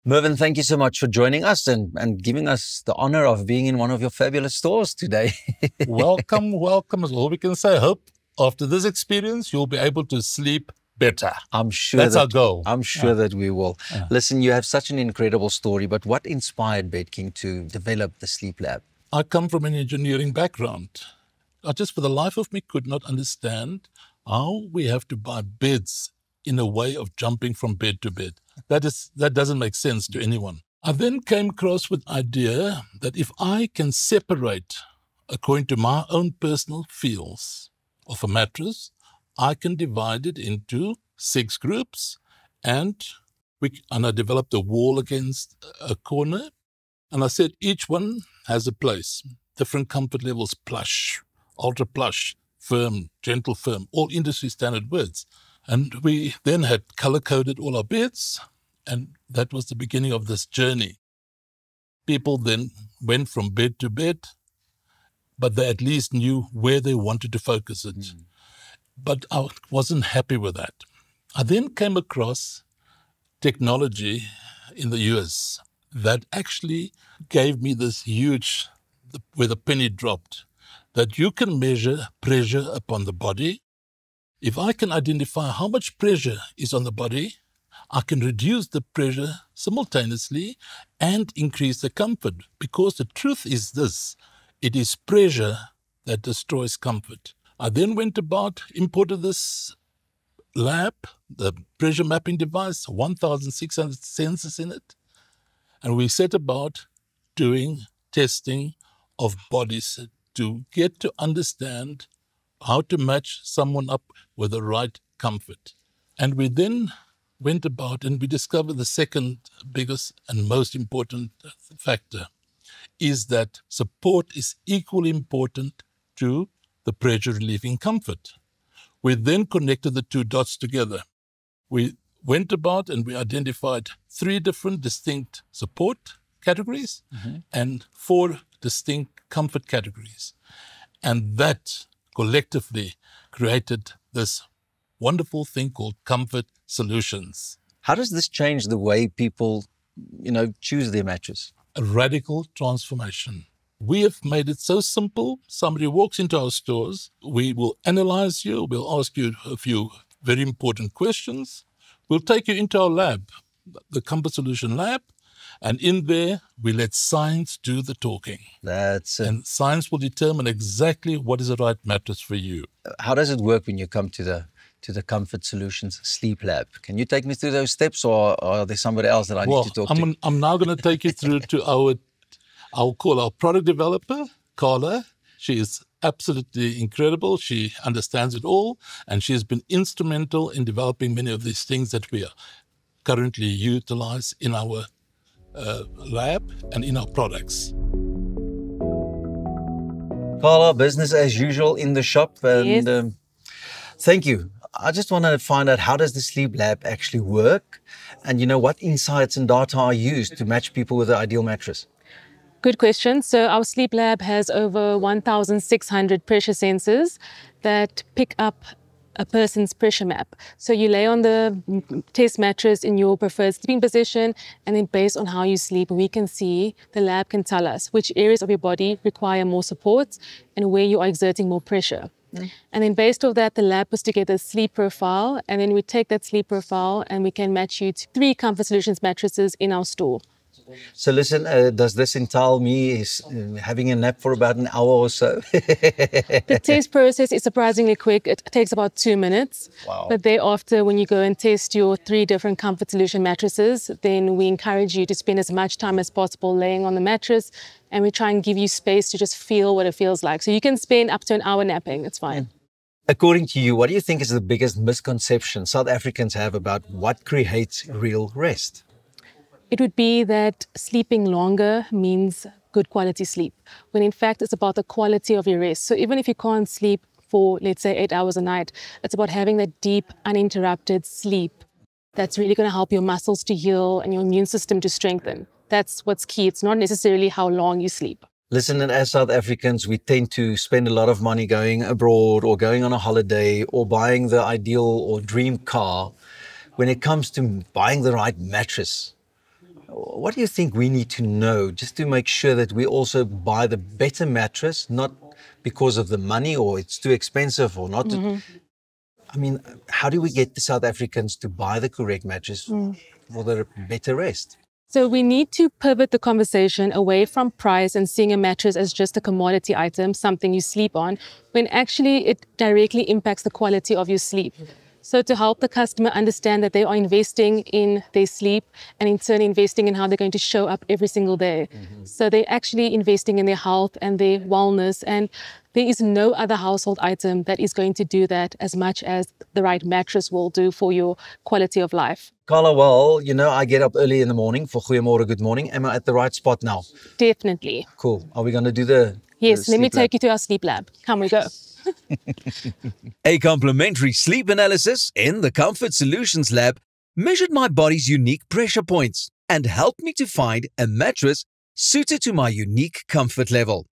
Mervyn, thank you so much for joining us and giving us the honor of being in one of your fabulous stores today. Welcome is all we can say. Hope after this experience, you'll be able to sleep better. I'm sure that's our goal. I'm sure that we will. Listen, you have such an incredible story, but what inspired BedKing to develop the Sleep Lab? I come from an engineering background. I just, for the life of me, could not understand how we have to buy beds in a way of jumping from bed to bed. That doesn't make sense to anyone. I then came across with the idea that if I can separate, according to my own personal feels, of a mattress, I can divide it into 6 groups, and I developed a wall against a corner, and I said each one has a place. Different comfort levels: plush, ultra plush, firm, gentle firm, all industry standard words. And we then had color-coded all our beds, and that was the beginning of this journey. People then went from bed to bed, but they at least knew where they wanted to focus it. But I wasn't happy with that. I then came across technology in the US that actually gave me this huge, where the penny dropped, that you can measure pressure upon the body. If I can identify how much pressure is on the body, I can reduce the pressure simultaneously and increase the comfort. Because the truth is this, it is pressure that destroys comfort. I then went about, imported this lab, the pressure mapping device, 1,600 sensors in it, and we set about doing testing of bodies to get to understand how to match someone up with the right comfort. And we then went about and we discovered the second biggest and most important factor is that support is equally important to the pressure relieving comfort. We then connected the 2 dots together. We went about and we identified 3 different distinct support categories and 4 distinct comfort categories. And that collectively created this wonderful thing called Comfort Solutions. How does this change the way people, choose their mattress? A radical transformation. We have made it so simple. Somebody walks into our stores, we will analyze you, we'll ask you a few very important questions. We'll take you into our lab, the Comfort Solution Lab, and in there, we let science do the talking. That's it. And science will determine exactly what is the right mattress for you. How does it work when you come to the Comfort Solutions Sleep Lab? Can you take me through those steps, or are there somebody else that I need to talk to? I'm now going to take you through to I'll call our product developer, Carla. She is absolutely incredible. She understands it all, and she has been instrumental in developing many of these things that we are currently utilize in our lab and in our products. Carla, business as usual in the shop, and Yes. Thank you. I just want to find out, how does the Sleep Lab actually work, and what insights and data are used to match people with the ideal mattress? Good question. So our sleep lab has over 1,600 pressure sensors that pick up a person's pressure map. So you lay on the test mattress in your preferred sleeping position, and then based on how you sleep, the lab can tell us which areas of your body require more support and where you are exerting more pressure. And then based off that, the lab puts together a sleep profile, and then we take that sleep profile and we can match you to 3 Comfort Solutions mattresses in our store. So listen, does this entail me having a nap for about an hour or so? The test process is surprisingly quick. It takes about 2 minutes. Wow. But thereafter, when you go and test your 3 different Comfort Solution mattresses, then we encourage you to spend as much time as possible laying on the mattress, and we try and give you space to just feel what it feels like. So you can spend up to an hour napping. It's fine. According to you, what do you think is the biggest misconception South Africans have about what creates real rest? It would be that sleeping longer means good quality sleep, when in fact it's about the quality of your rest. So even if you can't sleep for, let's say, 8 hours a night, it's about having that deep, uninterrupted sleep that's really going to help your muscles to heal and your immune system to strengthen. That's what's key. It's not necessarily how long you sleep. Listen, and as South Africans, we tend to spend a lot of money going abroad or going on a holiday or buying the ideal or dream car. When it comes to buying the right mattress, what do you think we need to know just to make sure that we also buy the better mattress, not because of the money or it's too expensive or not? I mean, how do we get the South Africans to buy the correct mattress for their better rest? So we need to pivot the conversation away from price and seeing a mattress as just a commodity item, something you sleep on, when actually it directly impacts the quality of your sleep. So to help the customer understand that they are investing in their sleep and in turn investing in how they're going to show up every single day. So they're actually investing in their health and their wellness, and there is no other household item that is going to do that as much as the right mattress will do for your quality of life. Carla, well, I get up early in the morning for Goeiemorgen, good morning. Am I at the right spot now? Definitely. Cool. Are we going to do the Yes, let me sleep lab? take you to our sleep lab. Come, we go. A complimentary sleep analysis in the Comfort Solutions Lab measured my body's unique pressure points and helped me to find a mattress suited to my unique comfort level.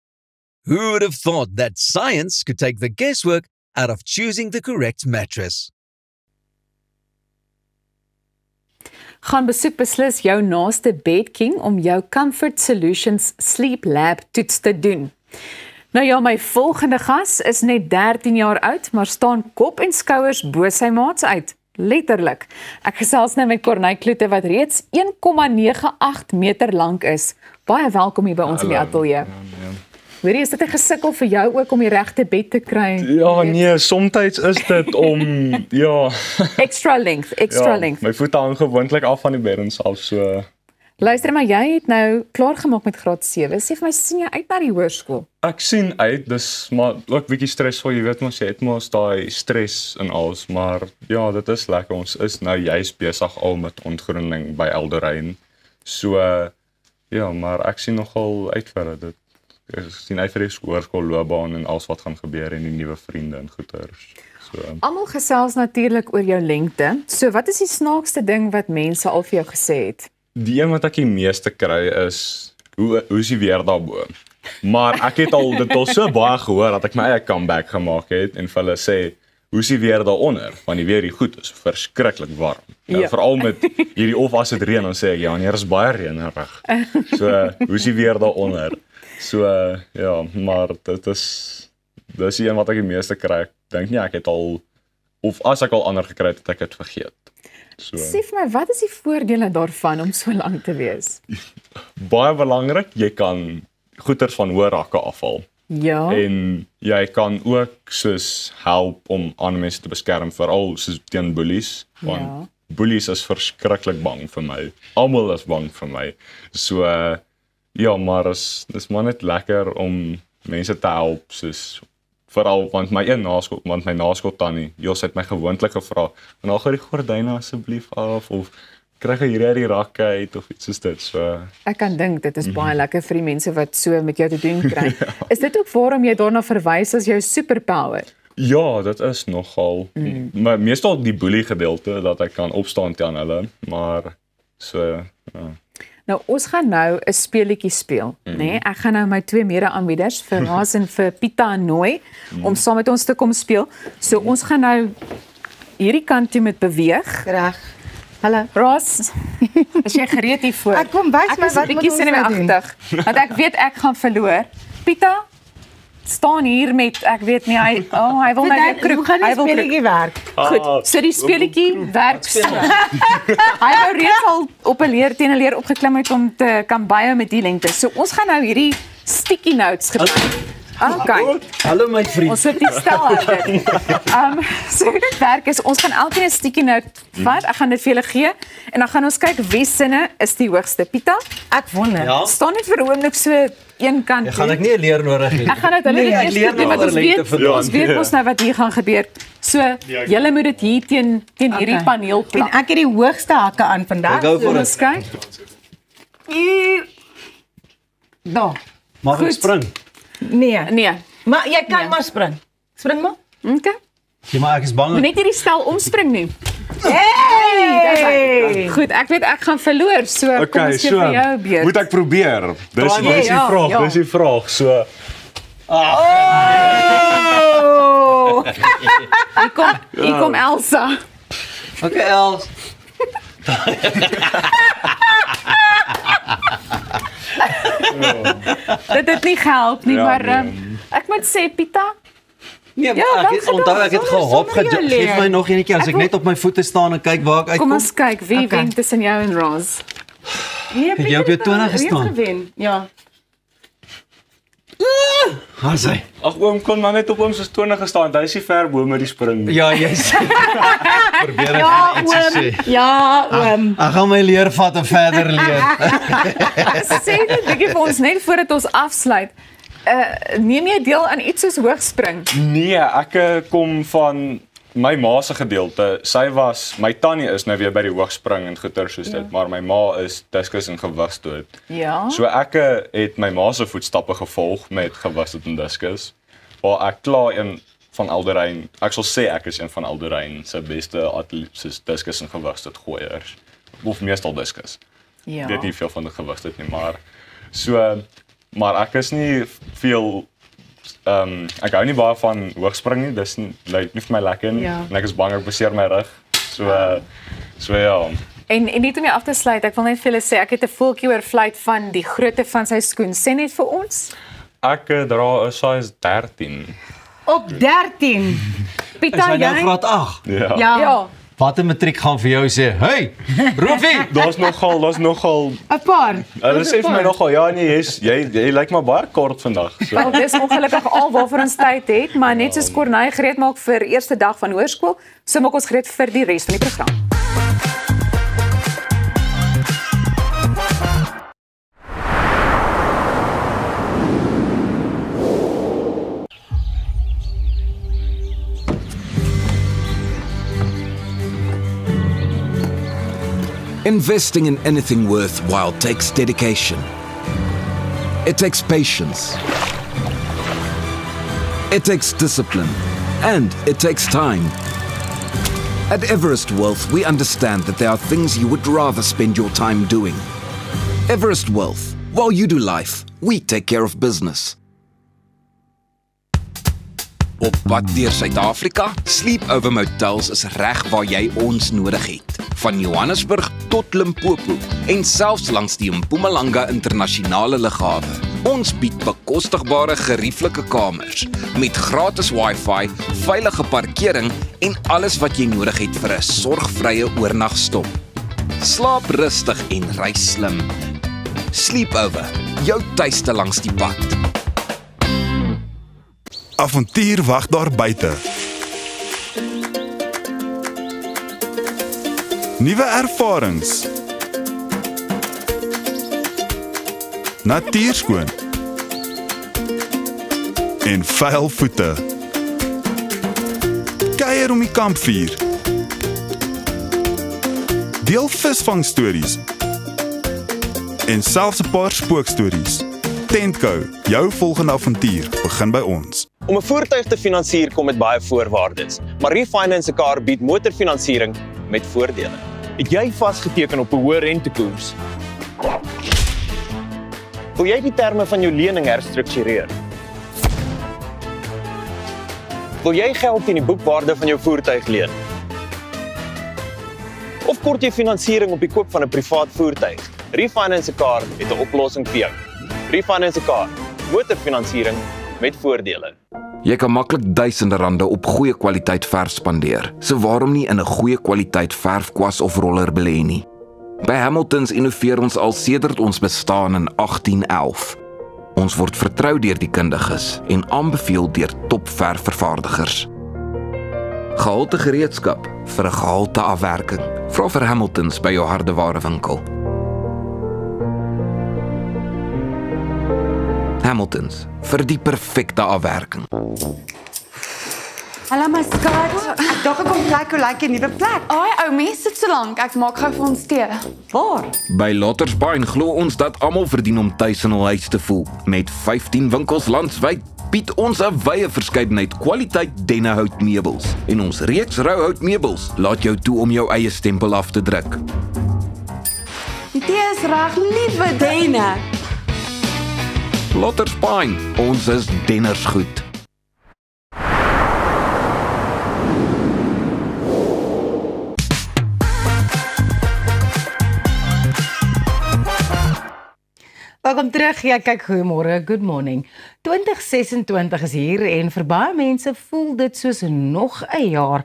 Who would have thought that science could take the guesswork out of choosing the correct mattress? Gaan besoek beslis jou naaste BedKing om jou Comfort Solutions Sleep Lab toets te doen. Nou ja, my volgende gas is net 13 jaar oud, maar staan kop en skouers bo sy maats uit. Letterlik. Ek gesels nou met Corneille Kloete wat reeds 1,98 meter lank is. Baie welkom hier by ons in die ateljee. Hoorie, is dit 'n gesukkel vir jou ook om die regte bed te kry? Ja, nee, soms is dit om Extra length. My voete hang gewoonlik af van die beddens af, so Luister, maar jy het nou klaar gemaak met graad 7. Sê vir my, sien jy uit na die hoërskool? ek sien uit, dis maar ook bietjie stresvol, jy weet mos jy het mos daai stres en alles, maar ja, dit is lekker. Ons is nou juist besig al met ontgroening by Elderrein. So ja, maar ek sien nogal uit vir dit. Ek sien uit vir die hoërskoolloopbaan en alles wat gaan gebeur en die nuwe vriende en goeters. So Almal gesels natuurlik oor jou lengte. So wat is die snaakste ding wat mense al vir jou gesê het? die een wat ek die meeste kry is hoe is die weer daarbo? Maar ek het al dit al so baie gehoor dat ek my eie comeback gemaak het en vir hulle sê, hoe is die weer daaronder? Want die weer hier goed is verskriklik warm. Ja. Veral met hierdie of as dit reën dan sê ek ja, hier is baie reënerig. So, hoe is die weer daaronder? So, ja, maar dis die een wat ek die meeste kry. Ek dink nie ek het al of as ek al ander gekry het ek het vergeet. So. Sê vir my, wat is die voordele daarvan om so lank te wees? Baie belangrik, jy kan goeders van hoë rakke afhaal. Ja. En jy kan ook soos help om ander mense te beskerm, veral soos teen bullies, want bullies is verskriklik bang vir my. Almal is bang vir my. So ja, maar dis maar net lekker om mense te help, soos veral want my naskool tannie, Jos het my gewoonlik gevra, "En haal gou die gordyne asseblief af of kry jy hierdie uit die rakke uit of iets soos dit." So Ek kan dink dit is baie lekker vir die mense wat so met jou te doen kry. Is dit ook waarom jy daarna verwys as jou superpower? ja, dit is nogal, maar meestal die bully gedeelte dat ek kan opstaan teen hulle, maar so ja. Nou ons gaan nou 'n speletjie speel, nê? Ek gaan nou my twee mede-aanbieders vir Ras en vir Pita nooi om saam met ons te kom speel. So ons gaan nou hierdie kant toe met beweeg. Reg. Hallo. Ras, is jy gereed hiervoor? Ek kom wys my wat moet ons nou doen. Want ek weet ek gaan verloor. Pita staan hier met, ek weet nie, hy wil nou die kroeg, hy wil speletjie werk. Goed, so die speletjie werk so. Hy wou reeds al op 'n leer opgeklim het om te kan byhou met die lengte. So ons gaan nou hierdie sticky notes gebruik. Okay. Hallo my vriend. Ons het die stel altyd. So dit werk is, ons gaan elkeen 'n sticky note vat, ek gaan dit vir julle gee, en dan gaan ons kyk wie sinne is die hoogste. Pita? Ek wonder. Ja? Staan net vir 'n oomblik so een kant. Ek gaan ek nie 'n leer nodig hê. Ek gaan dit hulle eers doen, want ons weet mos nou wat hier gaan gebeur. So, julle moet dit hier teen hierdie paneel plak. En ek het die hoogste hakke aan vandag. Go for it. Kyk. Daar. Mag ek spring? Nee. Maar jy kan maar spring. Spring maar. Okay. Ja, maar ek is bang. Moet net hierdie stel omspring nie. Hey! Goed, ek weet ek gaan verloor, so kom ons gee vir jou beurt. Moet ek probeer? Dis die vraag, so. Hier kom Elsa. Okay, Els. Dit het nie gehelp nie, maar ek moet sê Pita. Nee, maar ek onthou ek het gehop, geef my nog eenetjie as ek net op my voete staan en kyk waar ek uitkom. Kom ons kyk, wie wen tussen jou en Ras? Nee, jy op jou tone gestaan. Ja. Haas hy. Ag oom kon maar net op hom se tone gestaan. Hy is nie ver bo met die spring nie. Ja, jy's. Probeer ek iets sê. Ja, oom. Ek gaan my leer vat en verder leer. Sê net bietjie vir ons net voordat ons afsluit. Neem jy deel aan iets soos hoogspring? Nee, ek kom van my ma se gedeelte. My tannie is nou weer by die hoogspring en goeie soos dit, maar my ma is diskus en gewigstoot. Ja. So ek het my ma se voetstappe gevolg met gewigstoot en diskus. Waar ek klaar een van Alderrein, ek sal sê ek is een van Alderrein se beste atlete diskus en gewigstoot gooiers. Of meestal diskus. Ja. Ek weet nie veel van die gewigstoot nie, maar so maar ek is nie veel ek hou nie baie van hoogspring nie. Dis lyk nie vir my lekker nie. Ja. En ek is bang ek beseer my rug. So ja. En net om jou af te sluit, ek wil net vir julle sê ek het 'n voeltjie oor fluit van die grootte van sy skoen. Sê net vir ons. Ek dra 'n size 13. Op 13. Pita, jy nou graad 8? Ja. Wat 'n matriek gaan vir jou sê, "Hey, Roefie, daar's nogal 'n paar." Hulle sê vir my nogal, ja nee, jy lyk maar baie kort vandag. So. Wel, dis ongelukkig al waarvoor ons tyd het, maar net soos Corneille gereed maak vir eerste dag van hoërskool, so maak ons gereed vir die res van die program. Investing in anything worthwhile takes dedication. It takes patience. It takes discipline. And it takes time. At Everest Wealth, we understand that there are things you would rather spend your time doing. Everest Wealth. While you do life, We take care of business. Op pad deur Suid-Afrika, Sleepover Motels is reg waar jy ons nodig het. Van Johannesburg tot Limpopo en selfs langs die Mpumalanga internasionale lughawe. Ons bied bekostigbare gerieflike kamers met gratis wifi, veilige parkering en alles wat jy nodig het vir 'n sorgvrye oornagstop. Slaap rustig en reis slim. Sleepover, jou tuiste langs die pad. Avontuur wag daar buite. Nuwe ervarings. Natuurskoon. En vuil voete. Kuier om die kampvuur. Deel visvangstories. En selfs 'n paar spookstories. Tentco, jou volgende avontuur begin by ons. Om 'n voertuig te finansier kom met baie voorwaardes, maar Refinance 'n Car bied motorfinansiering met voordele. Het jy vasgeteken op 'n hoë rentekoers? Wil jy die terme van jou lening herstruktureer? Wil jy geld teen die boekwaarde van jou voertuig leen? Of kort jy finansiering op die koop van 'n privaat voertuig? Refinance 'n Car het 'n oplossing vir jou. Refinance 'n Car, motorfinansiering met voordele. Jy kan maklik duisende rande op goeie kwaliteit verf spandeer. So waarom nie in 'n goeie kwaliteit verfkwas of roller belê nie? By Hamiltons innoveer ons al sedert ons bestaan in 1811. Ons word vertrou deur die kundiges en aanbeveel deur topverfvervaardigers. Gehalte gereedskap vir 'n gehalte afwerking. Vra vir Hamiltons by jou hardewarewinkel. Hamiltons, vir die perfekte afwerking. Hallo my skat, ek dink ek kom kyk hoe lyk die nuwe plek. Ai, ou mens sit so lank, ek maak gou vir ons tee. Waar? By Lottersbaan glo ons dat almal verdien om tuis in hul huis te voel. Met 15 winkels landwyd bied ons 'n wye verskeidenheid kwaliteit dennehout meubels. En ons reeks rouhout meubels laat jou toe om jou eie stempel af te druk. Die tee is reg, liewe Denne. Lottersbaan, ons is denners goed. Welkom terug. Ja, kyk, goeiemôre. Good morning. 2026 is hier en vir baie mense voel dit soos nog 'n jaar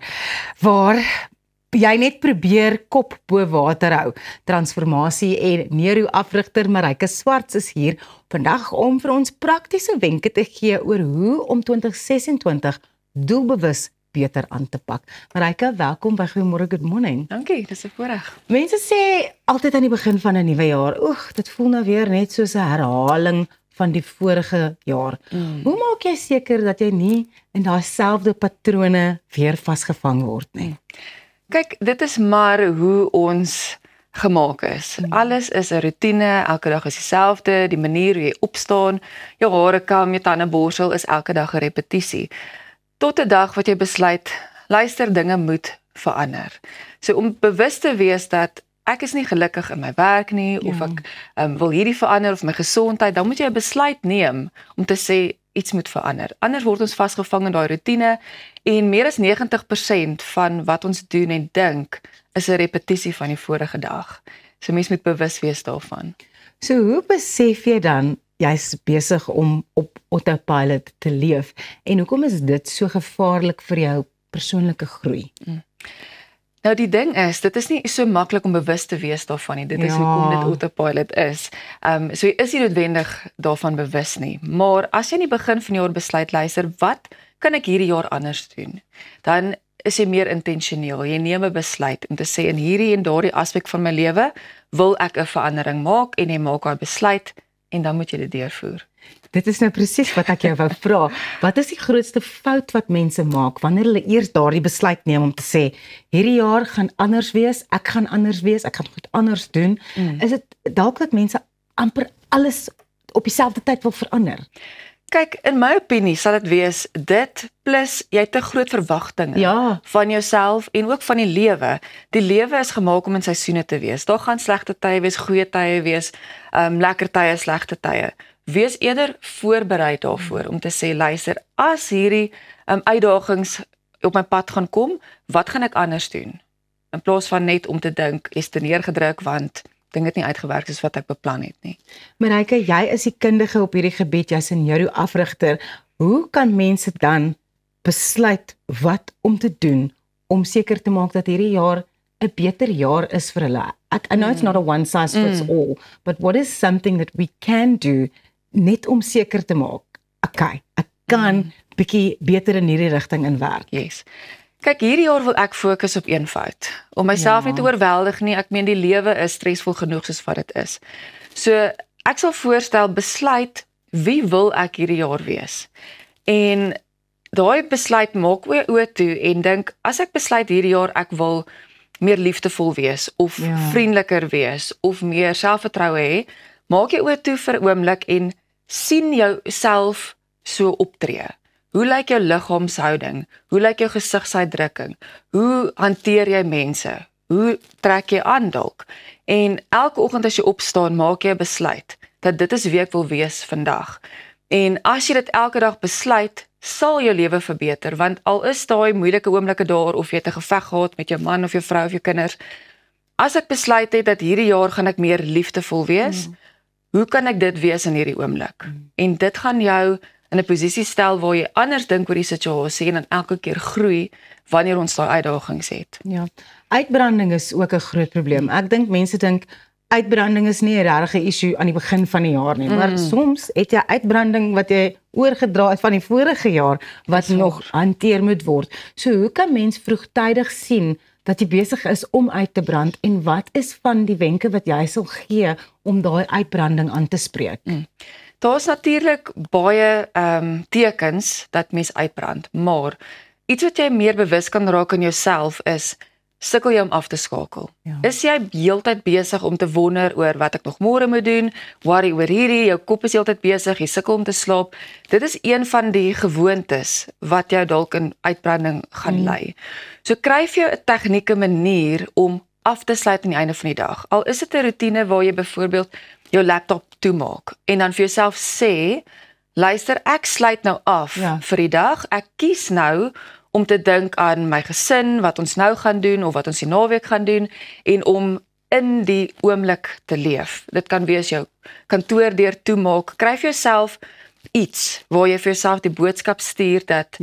waar jy net probeer kop bo water hou. Transformasie en neuroafrigter Maryke Swarts is hier vandag om vir ons praktiese wenke te gee oor hoe om 2026 doelbewus beter aan te pak. Maryke, welkom by Goeiemôre, good morning. Dankie, dis 'n voorreg. Mense sê altyd aan die begin van 'n nuwe jaar, oeg, dit voel nou weer net soos 'n herhaling van die vorige jaar. Hoe maak jy seker dat jy nie in daai selfde patrone weer vasgevang word nie? Kyk, dit is maar hoe ons gemaak is. Alles is 'n rotine, elke dag is dieselfde, die manier hoe jy opstaan, jou hare kam, jou tande borsel is elke dag 'n repetisie. Tot 'n dag wat jy besluit, luister, dinge moet verander. So om bewus te wees dat ek is nie gelukkig in my werk nie, of ek wil hierdie verander, of my gesondheid, dan moet jy 'n besluit neem om te sê, iets moet verander. Anders word ons vasgevang in daai rotine, en meer as 90% van wat ons doen en dink, is 'n repetisie van die vorige dag. So mens moet bewus wees daarvan. So hoe besef jy dan, jy's besig om op autopilot te leef, en hoekom is dit so gevaarlik vir jou persoonlike groei? Nou die ding is, dit is nie so maklik om bewus te wees daarvan nie. Dit is hoekom dit autopilot is. So jy is nie noodwendig daarvan bewus nie. Maar as jy in die begin van die jaar besluit, luister, wat kan ek hierdie jaar anders doen? Dan is jy meer intentioneel. Jy neem 'n besluit om te sê, in hierdie en daardie aspek van my lewe wil ek 'n verandering maak, en jy maak daai besluit, en dan moet jy dit deurvoer. Dit is nou presies wat ek jou wou vra. Wat is die grootste fout wat mense maak wanneer hulle eers daardie besluit neem om te sê, hierdie jaar gaan anders wees, ek gaan anders wees, ek gaan goed anders doen? Is dit dalk dat mense amper alles op dieselfde tyd wil verander? Kyk, in my opinie sal dit wees dit plus jy het te groot verwagtinge van jouself en ook van die lewe. Die lewe is gemaak om in seisoene te wees. Daar gaan slegte tye wees, goeie tye wees, lekker tye, slegte tye. wees eerder voorbereid daarvoor om te sê, luister, as hierdie uitdagings op my pad gaan kom, wat gaan ek anders doen? In plaas van net om te dink, is te neergedruk want ding het nie uitgewerk soos wat ek beplan het nie. Marijke, jy is die kundige op hierdie gebied, jy's 'n neuroafrigter. Hoe kan mense dan besluit wat om te doen om seker te maak dat hierdie jaar 'n beter jaar is vir hulle? I know it's not a one size fits all, but what is something that we can do net om seker te maak, okay, ek kan bietjie beter in hierdie rigting inwerk. Yes. Kyk, hierdie jaar wil ek fokus op eenvoud. Om myself nie te oorweldig nie, ek meen die lewe is stresvol genoeg soos wat dit is. So, ek sal voorstel, besluit, wie wil ek hierdie jaar wees? En daai besluit maak oë toe en dink, as ek besluit hierdie jaar ek wil meer liefdevol wees, of vriendeliker wees, of meer selfvertroue hê, maak jy oë toe vir 'n oomblik en sien jouself so optree. Hoe lyk jou liggaamshouding? Hoe lyk jou gesigsuitdrukking? Hoe hanteer jy mense? Hoe trek jy aan dalk? En elke oggend as jy opstaan, maak jy 'n besluit dat dit is wie ek wil wees vandag. En as jy dit elke dag besluit, sal jou lewe verbeter, want al is daai moeilike oomblikke daar, of jy het 'n geveg gehad met jou man of jou vrou of jou kinders, as ek besluit het dat hierdie jaar gaan ek meer liefdevol wees, hoe kan ek dit wees in hierdie oomblik? En dit gaan jou in 'n posisie stel waar jy anders dink oor die situasie en dan elke keer groei wanneer ons daai uitdagings het. Ja, uitbranding is ook 'n groot probleem. Ek dink mense dink uitbranding is nie 'n regte issue aan die begin van die jaar nie, maar soms het jy uitbranding wat jy oorgedra het van die vorige jaar wat nog hanteer moet word. So hoe kan mens vroegtydig sien dat jy besig is om uit te brand en wat is van die wenke wat jy sal gee om daai uitbranding aan te spreek? Daar's natuurlik baie tekens dat mens uitbrand, maar iets wat jy meer bewus kan raak in jouself is, sukkel jy om af te skakel. Is jy heeltyd besig om te wonder oor wat ek nog môre moet doen, worry oor hierdie, jou kop is heeltyd besig, jy sukkel om te slaap. Dit is een van die gewoontes wat jou dalk in uitbranding gaan lei. So kry vir jou 'n tegniek, 'n manier om af te sluit aan die einde van die dag. Al is dit 'n rotine waar jy byvoorbeeld jou laptop toemaak en dan vir jouself sê, luister, ek sluit nou af vir die dag, ek kies nou om te dink aan my gesin, wat ons nou gaan doen, of wat ons die naweek gaan doen, en om in die oomblik te leef. Dit kan wees jou kantoordeur toemaak, kry vir jouself iets, waar jy vir jouself die boodskap stuur dat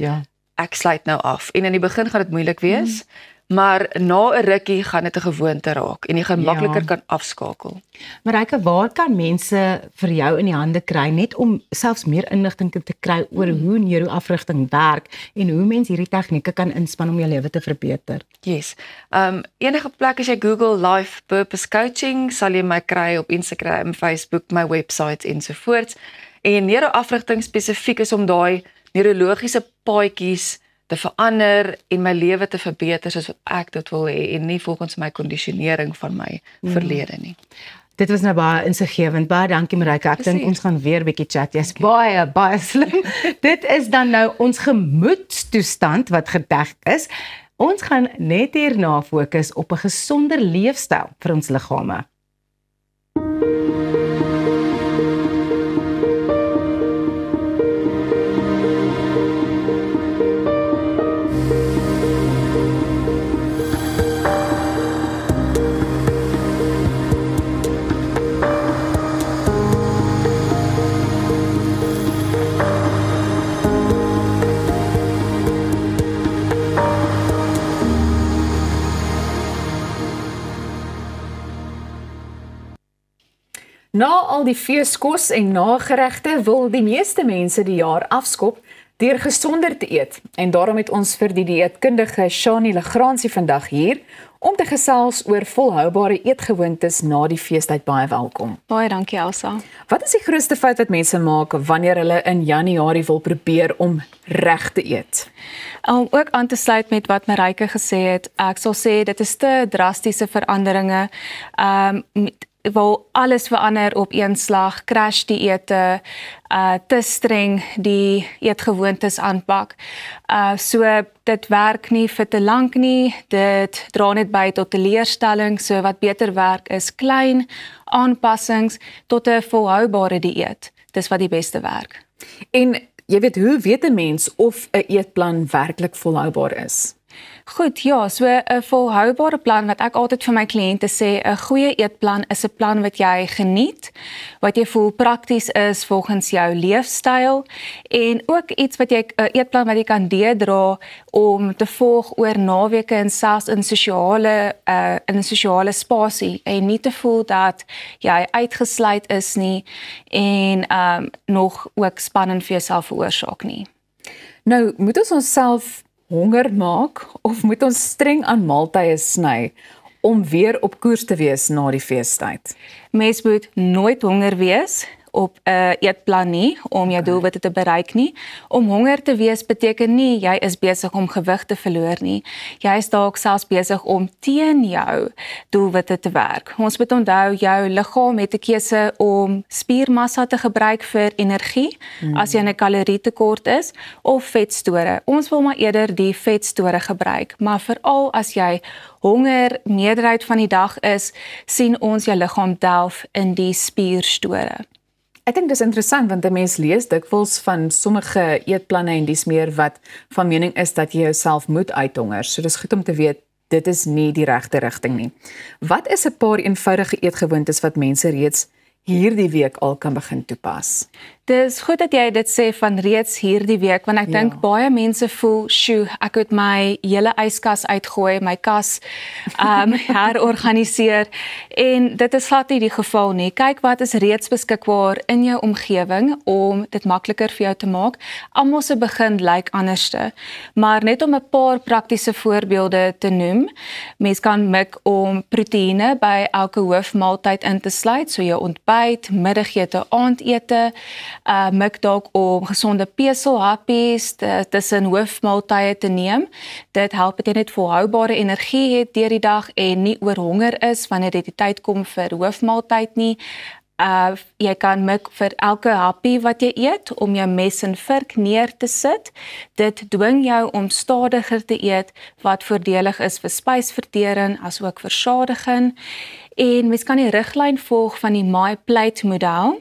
ek sluit nou af. En in die begin gaan dit moeilik wees, maar na 'n rukkie gaan dit 'n gewoonte raak, en jy gaan makliker kan afskakel. Marijke, waar kan mense vir jou in die hande kry, net om selfs meer inligting te kry oor hoe neuroafrigting werk, en hoe mens hierdie tegnieke kan inspann om jou lewe te verbeter? Yes. Enige plek as jy Google Life Purpose Coaching, sal jy my kry op Instagram, Facebook, my website ensovoorts. En neuroafrigting spesifiek is om daai neurologiese paadjies te verander en my lewe te verbeter soos wat ek dit wil hê en nie volgens my kondisionering van my verlede nie. Dit was nou baie insiggewend. Baie dankie Marijke. Ek dink ons gaan weer 'n bietjie chat. Jy's baie slim. Dit is dan nou ons gemoedstoestand wat gedek is. Ons gaan net hierna fokus op 'n gesonder leefstyl vir ons liggame. Na al die feeskos en nageregte wil die meeste mense die jaar afskop deur gesonder te eet. En daarom het ons vir die dieetkundige Shani Legrandsie vandag hier om te gesels oor volhoubare eetgewoontes na die feestyd. Baie welkom. Baie dankie Elsa. Wat is die grootste fout wat mense maak wanneer hulle in Januarie wil probeer om reg te eet? Om ook aan te sluit met wat Marijke gesê het, ek sal sê dit is te drastiese veranderinge. Wil alles verander op een slag, crash dieete, te streng die eetgewoontes aanpak. So dit werk nie vir te lank nie, dit dra net by tot 'n teleurstelling, so wat beter werk is klein aanpassings tot 'n volhoubare dieet. dis wat die beste werk. En jy weet, hoe weet 'n mens of 'n eetplan werklik volhoubaar is? Goed, ja, so 'n volhoubare plan wat ek altyd vir my kliënte sê, 'n goeie eetplan is 'n plan wat jy geniet, wat jy voel prakties is volgens jou leefstyl en ook iets wat jy 'n eetplan wat jy kan deurdra om te volg oor naweke en selfs in 'n sosiale spasie en nie te voel dat jy uitgesluit is nie en nog ook spanning vir jouself veroorsaak nie. Nou, moet ons onsself honger maak of moet ons streng aan maaltye sny om weer op koers te wees na die feestyd? Mens moet nooit honger wees op 'n eetplan nie om jou doelwitte te bereik nie. Om honger te wees beteken nie jy is besig om gewig te verloor nie. Jy is dalk selfs besig om teen jou doelwitte te werk. Ons moet onthou jou liggaam het 'n keuse om spiermassa te gebruik vir energie as jy in 'n kalorietekort is of vetstore. Ons wil maar eerder die vetstore gebruik, maar veral as jy honger meerderheid van die dag is, sien ons jou liggaam delf in die spierstore. Ek dink dis interessant want 'n mens lees dikwels van sommige eetplanne en dis meer wat van mening is dat jy jouself moet uithonger. So dis goed om te weet dit is nie die regte rigting nie. Wat is 'n paar eenvoudige eetgewoontes wat mense reeds hierdie week al kan begin toepas? Dis goed dat jy dit sê van reeds hierdie week want ek dink baie mense voel, "Sjoe, ek het my hele yskas uitgooi, my kas herorganiseer." En dit is glad nie die geval nie. Kyk wat is reeds beskikbaar in jou omgewing om dit makliker vir jou te maak. Almal se begin lyk anderste, maar net om 'n paar praktiese voorbeelde te noem. Mens kan mik om proteïene by elke hoofmaaltyd in te sluit, so jou ontbyt, middagete, aandete. Mik dalk om gesonde peselhappies tussen hoofmaaltye te neem. Dit help dat jy net volhoubare energie het deur die dag en nie oorhonger is wanneer dit die tyd kom vir hoofmaaltyd nie. Jy kan mik vir elke happie wat jy eet om jou mes en vork neer te sit. Dit dwing jou om stadiger te eet wat voordelig is vir spysvertering as ook versadiging. En mens kan die riglyn volg van die My Plate model.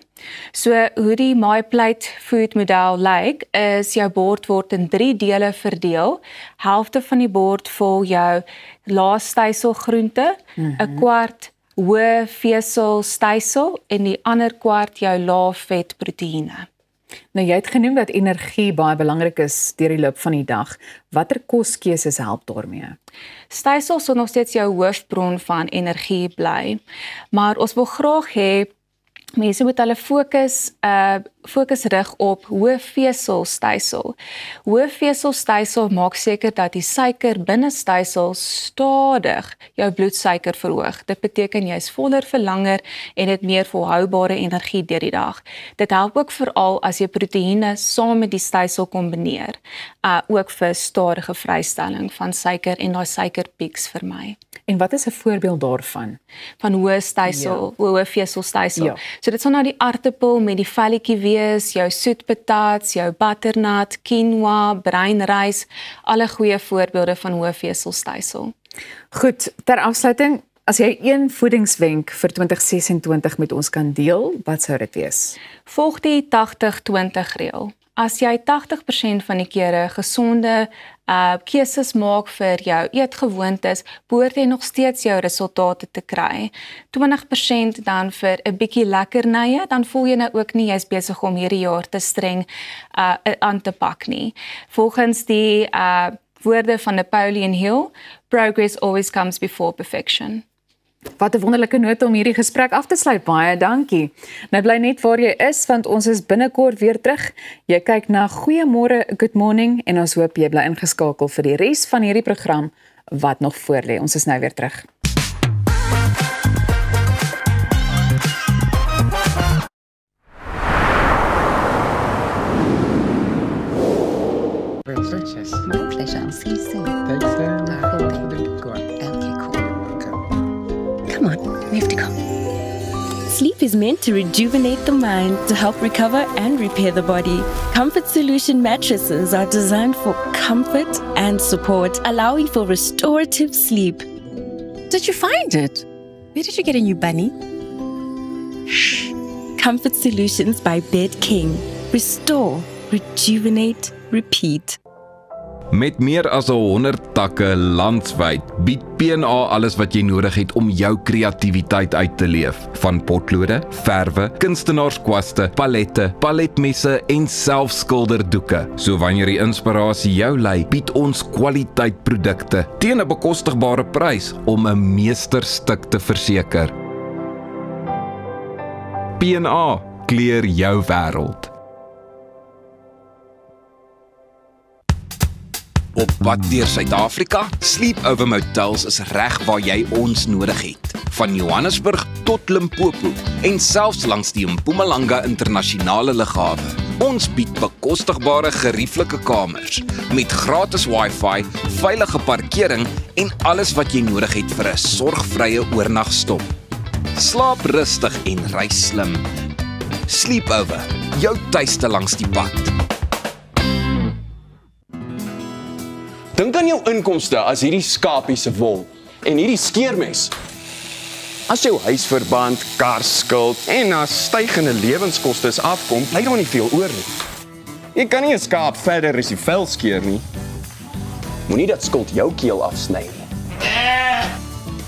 So hoe die My Plate food model lyk, is jou bord word in 3 dele verdeel. Helfte van die bord vol jou laastysel groente, 'n kwart hoë vesel stysel en die ander kwart jou lae vet proteïene. Nou jy het genoem dat energie baie belangrik is deur die loop van die dag. Watter koskeuses help daarmee? Stysel sal nog steeds jou hoofbron van energie bly, maar ons wil graag hê mense moet hulle fokus rig op hoë veselstysel. Hoë veselstysel maak seker dat die suiker binne stysel stadig jou bloedsuiker verhoog. Dit beteken jy is voller vir langer en het meer volhoubare energie deur die dag. Dit help ook veral as jy proteïene saam met die stysel kombineer, ook vir stadige vrystelling van suiker en daai suikerpieks vermy. En wat is 'n voorbeeld daarvan? Van hoë stysel, hoë veselstysel. Ja. So dit sal nou die aartappel met die velletjie wees, jou soetpatats, jou butternut, quinoa, breinrys, alle goeie voorbeelde van hoë veselstysel. Goed, ter afsluiting, as jy een voedingswenk vir 2026 met ons kan deel, wat sou dit wees? Volg die 80-20 reël. As jy 80% van die kere gesonde keuses maak vir jou eetgewoontes, behoort jy nog steeds jou resultate te kry. 20% dan vir 'n bietjie lekkernye, dan voel jy nou ook nie jy's besig om hierdie jaar te streng aan te pak nie. Volgens die woorde van Napoleon Hill, progress always comes before perfection. Wat 'n wonderlike noot om hierdie gesprek af te sluit. Baie dankie. Nou bly net waar jy is want ons is binnekort weer terug. Jy kyk na Goeiemôre, Good Morning en ons hoop jy bly ingeskakel vir die res van hierdie program wat nog voorlê. Ons is nou weer terug. Delicious. My pleasure. I'll see you soon. Thanks, Sam. Go on. Okay, cool. Come on, we have to go. Sleep is meant to rejuvenate the mind, to help recover and repair the body. Comfort Solution mattresses are designed for comfort and support, allowing for restorative sleep. Did you find it? Where did you get a new bunny? Shh. Comfort Solutions by Bed King. Restore, rejuvenate, repeat. Met meer as 100 takke landwyd bied P&A alles wat jy nodig het om jou kreatiwiteit uit te leef. Van potlode, verwe, kunstenaarskwaste, palette, paletmesse en selfs skilderdoeke. So wanneer die inspirasie jou lei, bied ons kwaliteitprodukte teen 'n bekostigbare prys om 'n meesterstuk te verseker. P&A kleur jou wêreld. Op pad deur Suid-Afrika, Sleepover Motels is reg waar jy ons nodig het. Van Johannesburg tot Limpopo en selfs langs die Mpumalanga internasionale lughawe. Ons bied bekostigbare gerieflike kamers met gratis wifi, veilige parkering en alles wat jy nodig het vir 'n sorgvrye oornagstop. Slaap rustig en reis slim. Sleepover, jou tuiste langs die pad. Dink aan jou inkomste as hierdie skapie se wol en hierdie skeermes. As jou huisverband, karskuld en na stygende lewenskoste afkom, bly daar nie veel oor nie. Jy kan nie 'n skaap verder as die vel skeer nie. Moenie dat skuld jou keel afsny nie.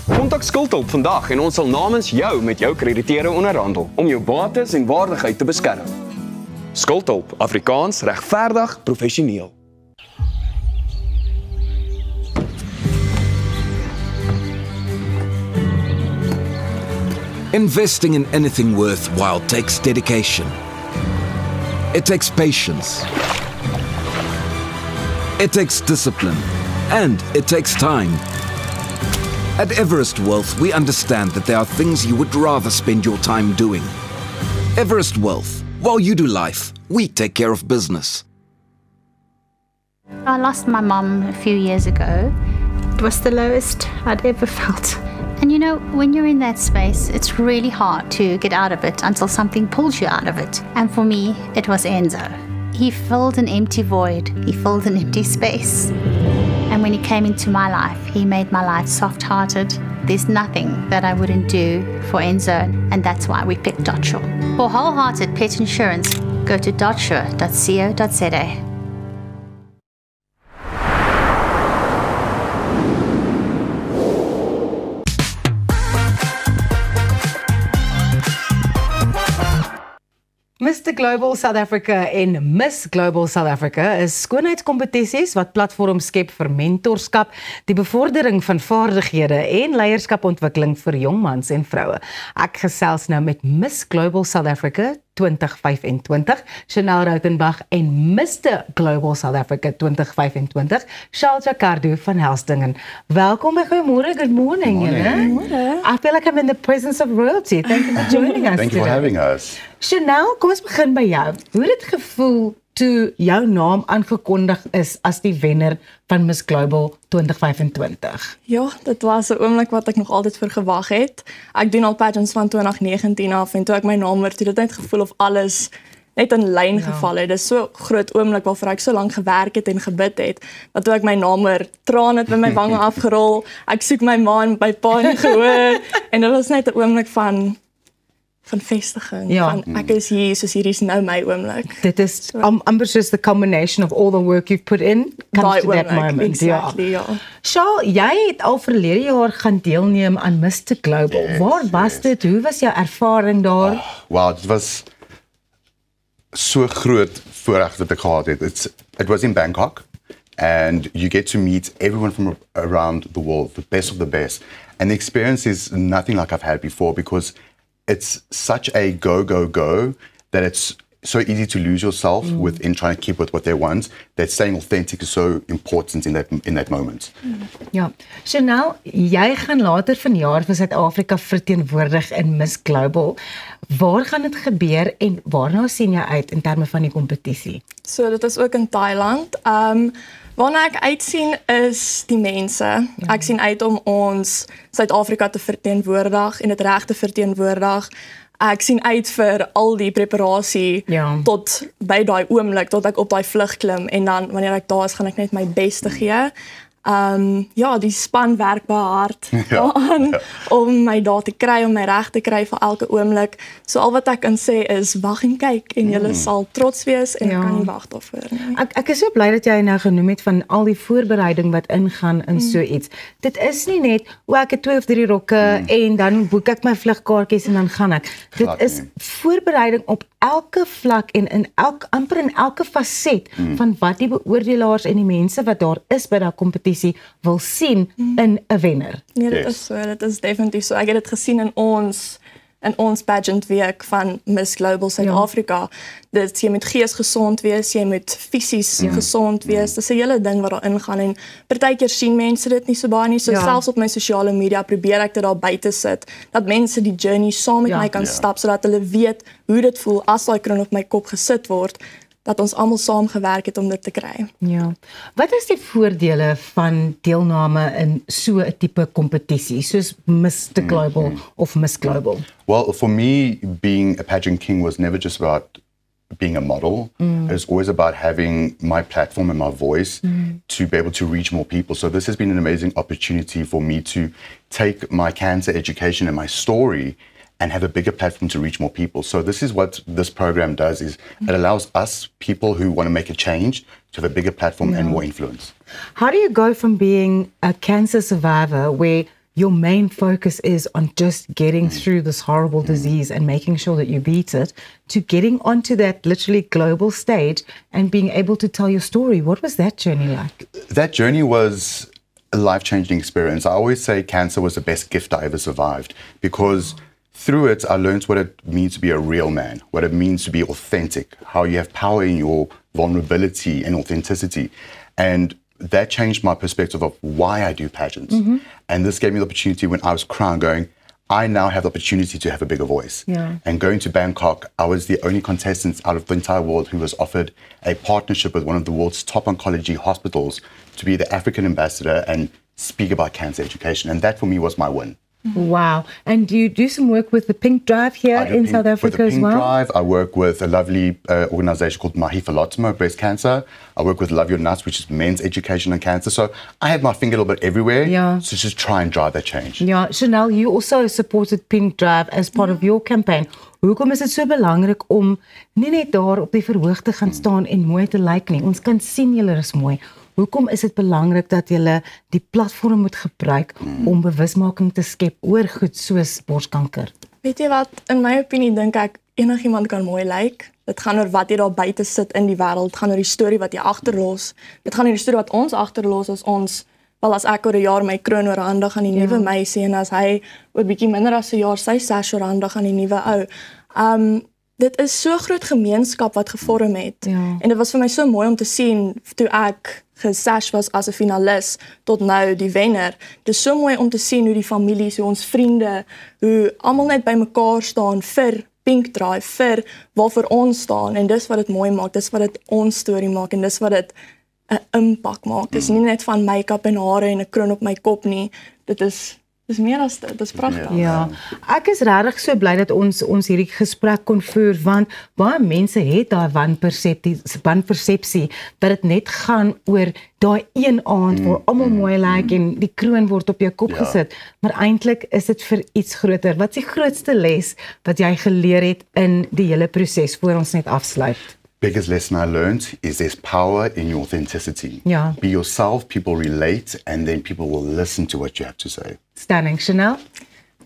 Kontak Skuldhulp vandag en ons sal namens jou met jou krediteure onderhandel om jou bates en waardigheid te beskerm. Skuldhulp, Afrikaans, regverdig, professioneel. Investing in anything worthwhile takes dedication. It takes patience. It takes discipline. And it takes time. At Everest Wealth, we understand that there are things you would rather spend your time doing. Everest Wealth. While you do life, we take care of business. I lost my mum a few years ago. It was the lowest I'd ever felt. And you know, when you're in that space, it's really hard to get out of it until something pulls you out of it. And for me, it was Enzo. He filled an empty void. He filled an empty space. And when he came into my life, he made my life soft-hearted. There's nothing that I wouldn't do for Enzo, and that's why we picked Dotsure. For wholehearted pet insurance, go to dotsure.co.za. Mr. Global South Africa en Miss Global South Africa is skoonheidskompetisies wat platforms skep vir mentorskap, die bevordering van vaardighede en leierskapontwikkeling vir jong mans en vroue. Ek gesels nou met Miss Global South Africa 2025, Chanel Rautenbach en Mr. Global South Africa 2025, Charles Jacardo van Helsdingen. Welkom by Goeiemôre, good morning. I feel like I'm in the presence of royalty. Thank you for joining us. Thank you for having us. Chanel, kom ons begin by jou. Hoe het dit gevoel toe jou naam aangekondig is as die wenner van Miss Global 2025? Ja, dit was 'n oomblik wat ek nog altyd vir gewag het. Ek doen al pageants van 2019 af en toe ek my naam hoor, het dit gevoel of alles net in lyn geval het. Dis so groot oomblik waarvoor ek so lank gewerk het en gebid het, dat toe ek my naam hoor, trane het by my wange afgerol. Ek soek my ma en my pa nie gehoor en dit was net 'n oomblik van vestiging, van ek is hier, soos hier is nou my oomblik. Dit is amper soos the combination of all the work you've put in, comes to that moment. Exactly, ja. Charles, jy het al verlede jaar gaan deelneem aan Mr. Global. Waar was dit? Hoe was jou ervaring daar? Wow, dit was so groot voorreg wat ek gehad het. It was in Bangkok and you get to meet everyone from around the world, the best of the best. And the experience is nothing like I've had before because it's such a go, go, go that it's so easy to lose yourself within trying to keep with what they want, that staying authentic is so important in that moment. Ja, Chanel, jy gaan later vanjaar vir Suid-Afrika verteenwoordig in Miss Global. Waar gaan dit gebeur en waarna sien jy uit in terme van die kompetisie? So dit is ook in Thailand. Waarna ek uitsien is die mense. Ja. Ek sien uit om ons Suid-Afrika te verteenwoordig en dit reg te verteenwoordig. Ek sien uit vir al die preparasie tot by daai oomblik tot ek op daai vlug klim en dan wanneer ek daar is gaan ek net my bes te gee. Ja, die span werk baie hard daaraan om my daar te kry, om my reg te kry vir elke oomblik. So al wat ek kan sê is wag en kyk en julle sal trots wees en ek kan nie wag daarvoor nie. Ek is so bly dat jy nou genoem het van al die voorbereiding wat ingaan in so iets. Dit is nie net ek het 2 of 3 rokke en dan boek ek my vlugkaartjies en dan gaan ek. Dit is voorbereiding op elke vlak en amper in elke faset van wat die beoordelaars en die mense wat daar is by daai kompetisie wil sien in 'n wenner. Nee, dit is so, dit is definitief so. Ek het dit gesien in ons pageant week van Miss Global Suid-Afrika. Dit jy moet geesgesond wees, jy moet fisies gesond wees. Dis 'n hele ding wat daar ingaan en partykeer sien mense dit nie so baie nie. So selfs op my sosiale media probeer ek dit daar buite sit dat mense die journey saam met my kan stap sodat hulle weet hoe dit voel as daai kroon op my kop gesit word. Dat ons almal saamgewerk het om dit te kry. Ja. Wat is die voordele van deelname in so 'n tipe kompetisie soos Mr. Global of Miss Global? Well, for me, being a pageant king was never just about being a model. It was always about having my platform and my voice to be able to reach more people. So this has been an amazing opportunity for me to take my cancer education and my story and have a bigger platform to reach more people. So this is what this program does, is it allows us, people who want to make a change, to have a bigger platform and more influence. How do you go from being a cancer survivor where your main focus is on just getting through this horrible disease and making sure that you beat it, to getting onto that literally global stage and being able to tell your story? What was that journey like? That journey was a life-changing experience. I always say cancer was the best gift I ever survived, because through it, I learned what it means to be a real man, what it means to be authentic, how you have power in your vulnerability and authenticity. And that changed my perspective of why I do pageants. And this gave me the opportunity when I was crying, going, I now have the opportunity to have a bigger voice. And going to Bangkok, I was the only contestant out of the entire world who was offered a partnership with one of the world's top oncology hospitals to be the African ambassador and speak about cancer education. And that for me was my win. Wow. And do you do some work with the Pink Drive here in South Africa as well? With the Pink Drive, I work with a lovely organization called Mahifalotsmo Breast Cancer. I work with Love Your Nuts, which is men's education on cancer. So I have my finger a little bit everywhere. So just try and drive that change. Yeah, Chanel, you also supported Pink Drive as part of your campaign. Hoekom is dit so belangrik om nie net daar op die verhoog te gaan staan en mooi te lyk nie? Ons kan sien julle is mooi. Hoekom is dit belangrik dat julle die platform moet gebruik om bewusmaking te skep oor goed soos borskanker? Weet jy wat, in my opinie dink ek enigiemand kan mooi lyk. Dit gaan oor wat jy daar buite sit in die wêreld, dit gaan oor die storie wat jy agterlos. Dit gaan oor die storie wat ons agterlos as ons, wel as ek oor 'n jaar my kroon oorhandig aan die nuwe meisie en as hy oor bietjie minder as 'n jaar sy sash oorhandig aan die nuwe ou. Dit is so groot gemeenskap wat gevorm het. En dit was vir my so mooi om te sien toe ek gesash was as 'n finalis tot nou die wenner. Dit is so mooi om te sien hoe die families, hoe ons vriende, hoe almal net bymekaar staan vir Pink Drive, vir waarvoor ons staan en dis wat dit mooi maak, dis wat dit ons storie maak en dis wat dit 'n impak maak. Dis nie net van make-up en hare en 'n kroon op my kop nie. Dis meer as dit, dis pragtig. Ja, ek is regtig so bly dat ons hierdie gesprek kon voer, want baie mense het daai wanpersepsie dat dit net gaan oor daai een aand waar almal mooi lyk en die kroon word op jou kop gesit, maar eintlik is dit vir iets groter. Wat is die grootste les wat jy geleer het in die hele proses voor ons net afsluit? Biggest lesson I learned is there's power in your authenticity. Be yourself, people relate, and then people will listen to what you have to say. Stunning. Chanel?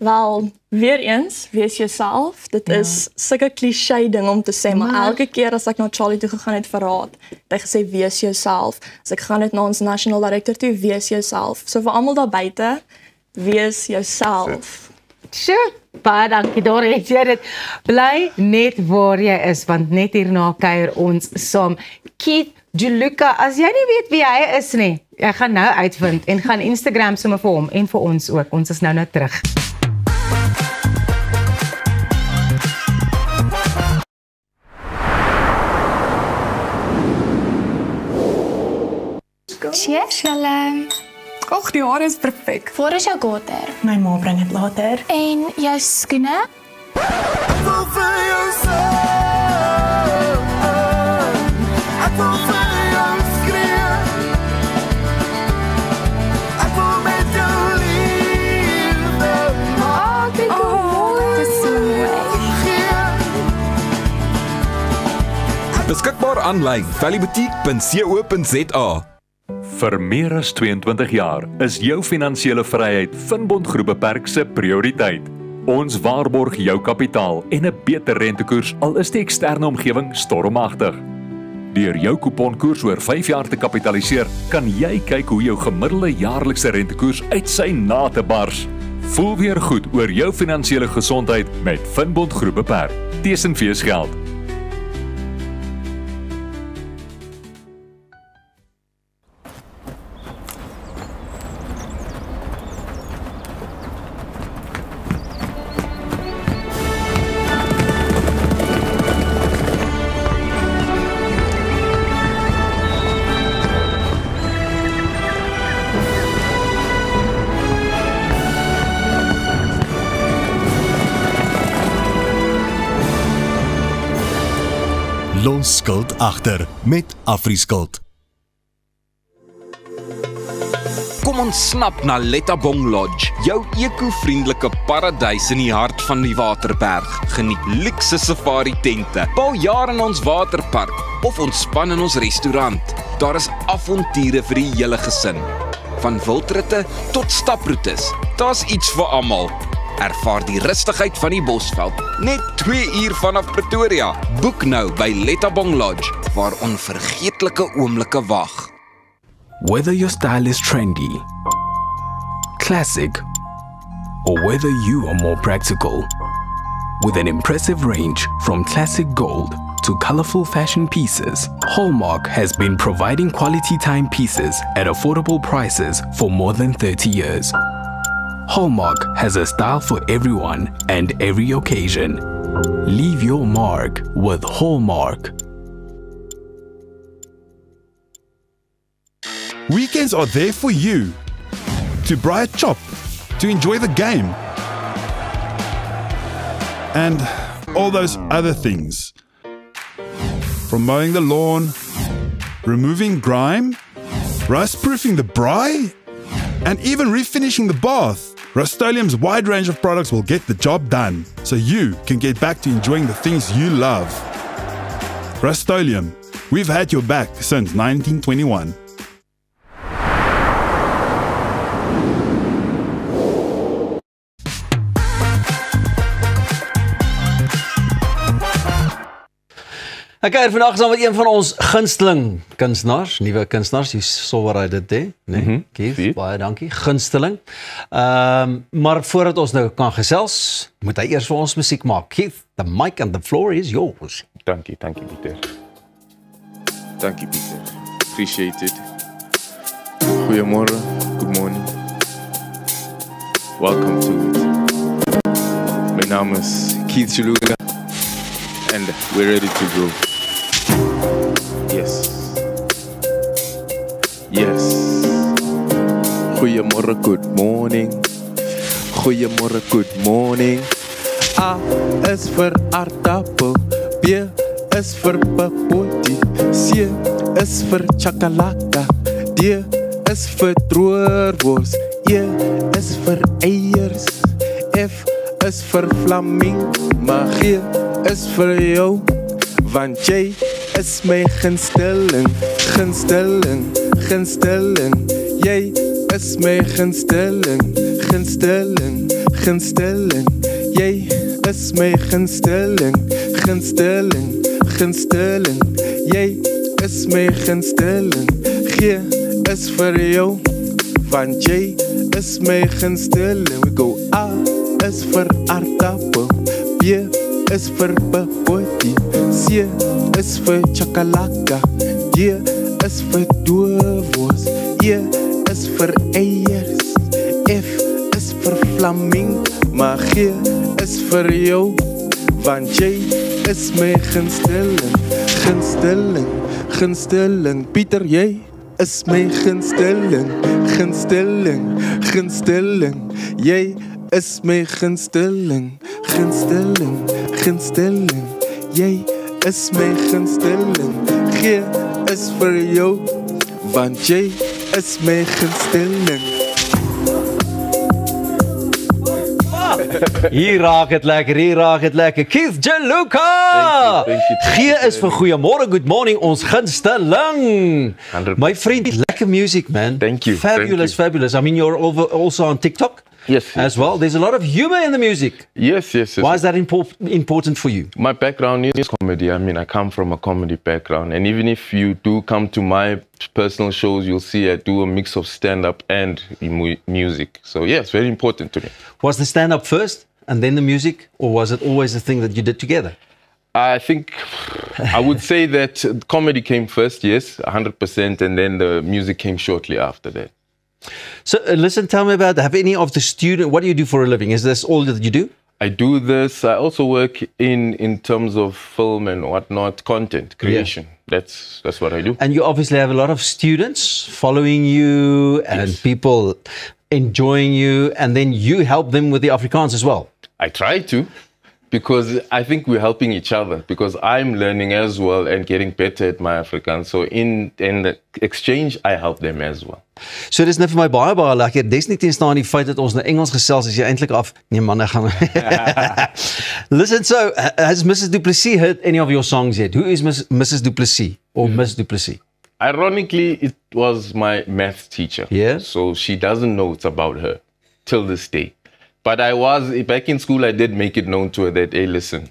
Wel, weer eens, wees jouself. Dit is sulke cliché ding om te sê, maar elke keer as ek na Charlie toe gegaan het vir raad, het hy gesê wees jouself. As ek gaan het na ons national director toe, wees jouself. So vir almal daar buite, wees jouself. Sure. Baie dankie, Dore, het jy dit. Bly net waar jy is, want net hierna kuier ons saam. Keith Juluka, as jy nie weet wie hy is nie, jy gaan nou uitvind en gaan Instagram sommer vir hom en vir ons ook. Ons is nou terug. Cheers, Shalom. Och, die hare is perfek. Waar is jou gater? My ma bring dit later. En jou skoene? aanlyn valleyboutique.co.za. Vir meer as 22 jaar is jou finansiële vryheid Finbond Groep Beperk se prioriteit. Ons waarborg jou kapitaal en 'n beter rentekoers al is die eksterne omgewing stormagtig. Deur jou kuponkoers oor 5 jaar te kapitaliseer, kan jy kyk hoe jou gemiddelde jaarlikse rentekoers uit sy nate bars. Voel weer goed oor jou finansiële gesondheid met Finbond Groep Beperk. Tesenfees geld. Los skuld agter met Afriskuld. Kom ons snap na Lettabong Lodge, jou eco-vriendelike paradys in die hart van die Waterberg. Geniet luukse safari tente, bou jaar in ons waterpark of ontspan in ons restaurant. Daar is avonture vir die hele gesin. Van wildritte tot staproetes, daar's iets vir almal. Ervaar die rustigheid van die Bosveld, net 2 uur vanaf Pretoria. Boek nou by Lettabong Lodge, waar onvergeetlike oomblikke wag. Whether your style is trendy, classic, or whether you are more practical, with an impressive range from classic gold to colorful fashion pieces, Hallmark has been providing quality timepieces at affordable prices for more than 30 years. Hallmark has a style for everyone and every occasion. Leave your mark with Hallmark. Weekends are there for you. To braai 'n chop, to enjoy the game, and all those other things. From mowing the lawn, removing grime, rust-proofing the braai, and even refinishing the bath. Rust-Oleum's wide range of products will get the job done, so you can get back to enjoying the things you love. Rust-Oleum, we've had your back since 1921. Ek kyk vandag saam met een van ons gunsteling kunstenaars, nuwe kunstenaars, die Sowerheid dit hè, nee, Keith, baie dankie, gunsteling. Maar voordat ons nou kan gesels, moet hy eers vir ons musiek maak. Keith, the mic and the floor is yours. Dankie Pieter. Dankie Pieter. Appreciate it. Goeiemôre, good morning. Welcome to it. My naam is Keith Chuluga and we're ready to go. Yes. Goeiemôre, good morning. Goeiemôre, good morning. A is vir aardappel, B is vir papotie, C is vir chakalaka, D is vir droërwors, E is vir eiers, F is vir flamingo, G is vir jou, want jy is my gunsteling. Jy is my gunsteling. Jy is my gunsteling. Jy is my gunsteling. G is vir jou, want jy is my gunsteling. We go A is vir aardappel, B is vir papotie, C is vir chakalaka, D is vir doorwors, E is vir eiers, F is vir flamingo, maar G is vir jou, want jy is my gunsteling. Pieter, jy is my gunsteling. Jy is my gunsteling. Jy is my gunsteling. G is vir jou, want jy is my gunsteling. Hier raak het lekker. Keith Jaluka! Thank you. G is vir goeiemôre, good morning, ons gunsteling. 100%. My vriend, lekker music, man. Thank you. Fabulous, fabulous. I mean, you're also on TikTok? Yes. As well. There's a lot of humor in the music. Yes. Why is that important for you? My background is comedy. I mean, I come from a comedy background. And even if you do come to my personal shows, you'll see I do a mix of stand-up and music. So, yeah, it's very important to me. Was the stand-up first and then the music? Or was it always a thing that you did together? I think I would say that comedy came first, yes, 100%. And then the music came shortly after that. So listen, tell me about, have any of the students, what do you do for a living? Is this all that you do? I do this. I also work in terms of film and whatnot, content creation. Yeah. That's what I do. And you obviously have a lot of students following you and people enjoying you, and then you help them with the Afrikaans as well. I try to. Because I think we're helping each other, because I'm learning as well and getting better at my Afrikaans. So in the exchange, I help them as well. So dis net vir my baie lekker. Dis nie teenstaan die feit dat ons nou Engels gesels as jy eintlik af. Nee man, ek gaan. Listen, so has Mrs. Du Plessis heard any of your songs yet? Who is Mrs. Du Plessis or Miss Du Plessis? Ironically, it was my math teacher. Yeah. So she doesn't know it's about her till this day. But back in school, I did make it known to her that, hey, listen,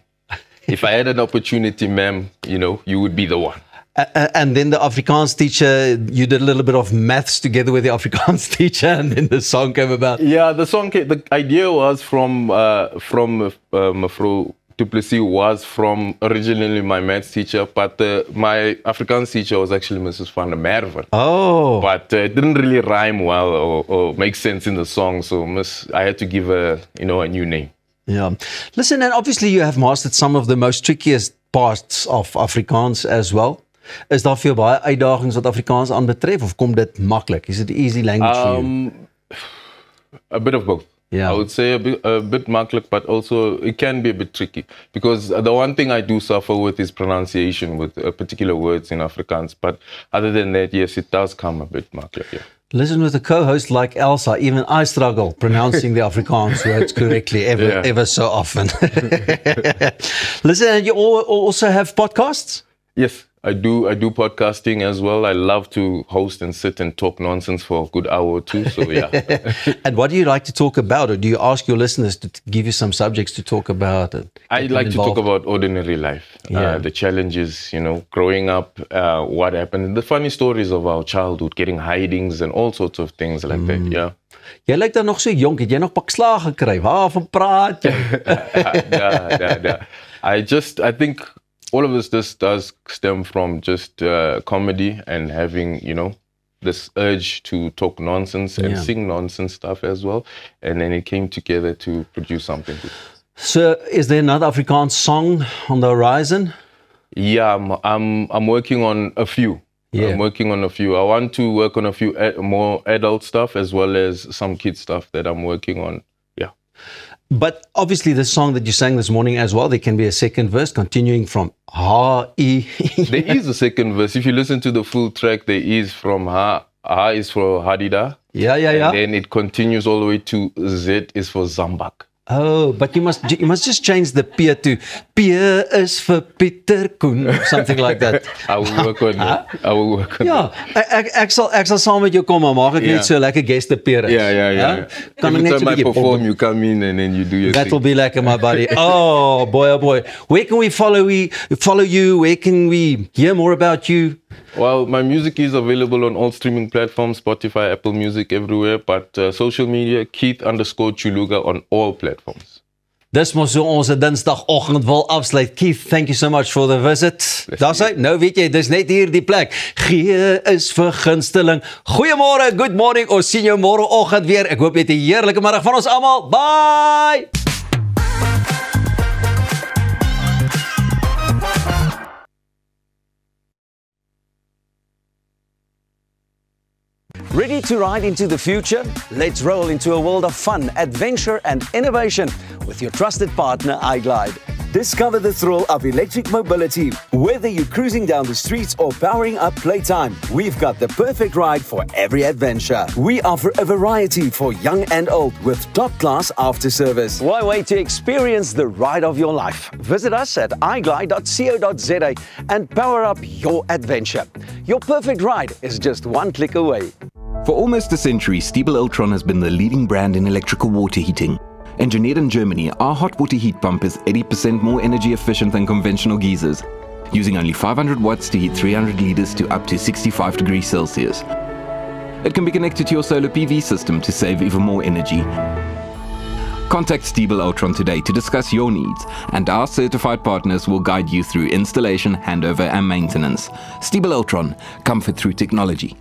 if I had an opportunity, ma'am, you would be the one. And then the Afrikaans teacher, you did a little bit of maths together with the Afrikaans teacher, and then the song came about. Yeah, the idea was from Mevrouw Du Plessis was from originally my maths teacher, but my Afrikaans teacher was actually Mrs. Van der Merwe. Oh. But it didn't really rhyme well or make sense in the song, so I had to give her, a new name. Yeah. Listen, and obviously you have mastered some of the most trickiest parts of Afrikaans as well. Is daar veel baie uitdagings wat Afrikaans aanbetref, of kom dit maklik? Is it an easy language for you? A bit of both. Yeah. I would say a bit maklik, but also it can be a bit tricky. Because the one thing I do suffer with is pronunciation with particular words in Afrikaans. But other than that, yes, it does come a bit maklik, yeah. Listen, with a co-host like Elsa, even I struggle pronouncing the Afrikaans words correctly ever so often. Listen, and you also have podcasts? Yes, I do podcasting as well. I love to host and sit and talk nonsense for a good hour or two. So yeah. And what do you like to talk about, or do you ask your listeners to give you some subjects to talk about? I like to talk about ordinary life, the challenges, growing up, what happened, the funny stories of our childhood, getting hidings and all sorts of things like that. Yeah. Jy lyk dan nog so jonk, het jy nog pak slaag gekry? Waarvan praat jy? Yeah. I think all of this does stem from just comedy and having, this urge to talk nonsense and sing nonsense stuff as well. And then it came together to produce something good. So is there another Afrikaans song on the horizon? Yeah, I'm working on a few. Yeah. I'm working on a few. I want to work on a few more adult stuff as well as some kid stuff that I'm working on. Yeah. But obviously the song that you sang this morning as well, there can be a second verse continuing from Ha-I. There is a second verse. If you listen to the full track, there is from Ha is for Hadida. Yeah. And then it continues all the way to Z is for Zambak. Oh, but you must just change the P to P is for Pieter Koen, something like that. I will work on it. I will work on it. Ek sal saam met jou kom, maar maak ek net so lekker guest appearance. Yeah. Kan Every net time I perform, you come in and then you do your That'll thing. be lekker, my buddy. Oh boy. Where can we follow you? Where can we hear more about you? Well, my music is available on all streaming platforms, Spotify, Apple Music, everywhere. But social media, Keith_Chuluga on all platforms. Dis mos so ons Dinsdagoggend wil afsluit. Keith, thank you so much for the visit. Daar's hy. Nou weet jy, dis net hier die plek. G is vir gunsteling. Goeiemôre, good morning. Ons sien jou môreoggend weer. Ek hoop jy het 'n heerlike middag van ons almal. Bye. Ready to ride into the future? Let's roll into a world of fun, adventure and innovation with your trusted partner iGlide. Discover the thrill of electric mobility. Whether you're cruising down the streets or powering up playtime, we've got the perfect ride for every adventure. We offer a variety for young and old with top-class after-service. Why wait to experience the ride of your life? Visit us at iglide.co.za and power up your adventure. Your perfect ride is just one click away. For almost a century, Stiebel Eltron has been the leading brand in electrical water heating. Engineered in Germany, our hot water heat pump is 80% more energy efficient than conventional geysers, using only 500 watts to heat 300 liters to up to 65 degrees Celsius. It can be connected to your solar PV system to save even more energy. Contact Stiebel Eltron today to discuss your needs, and our certified partners will guide you through installation, handover and maintenance. Stiebel Eltron, comfort through technology.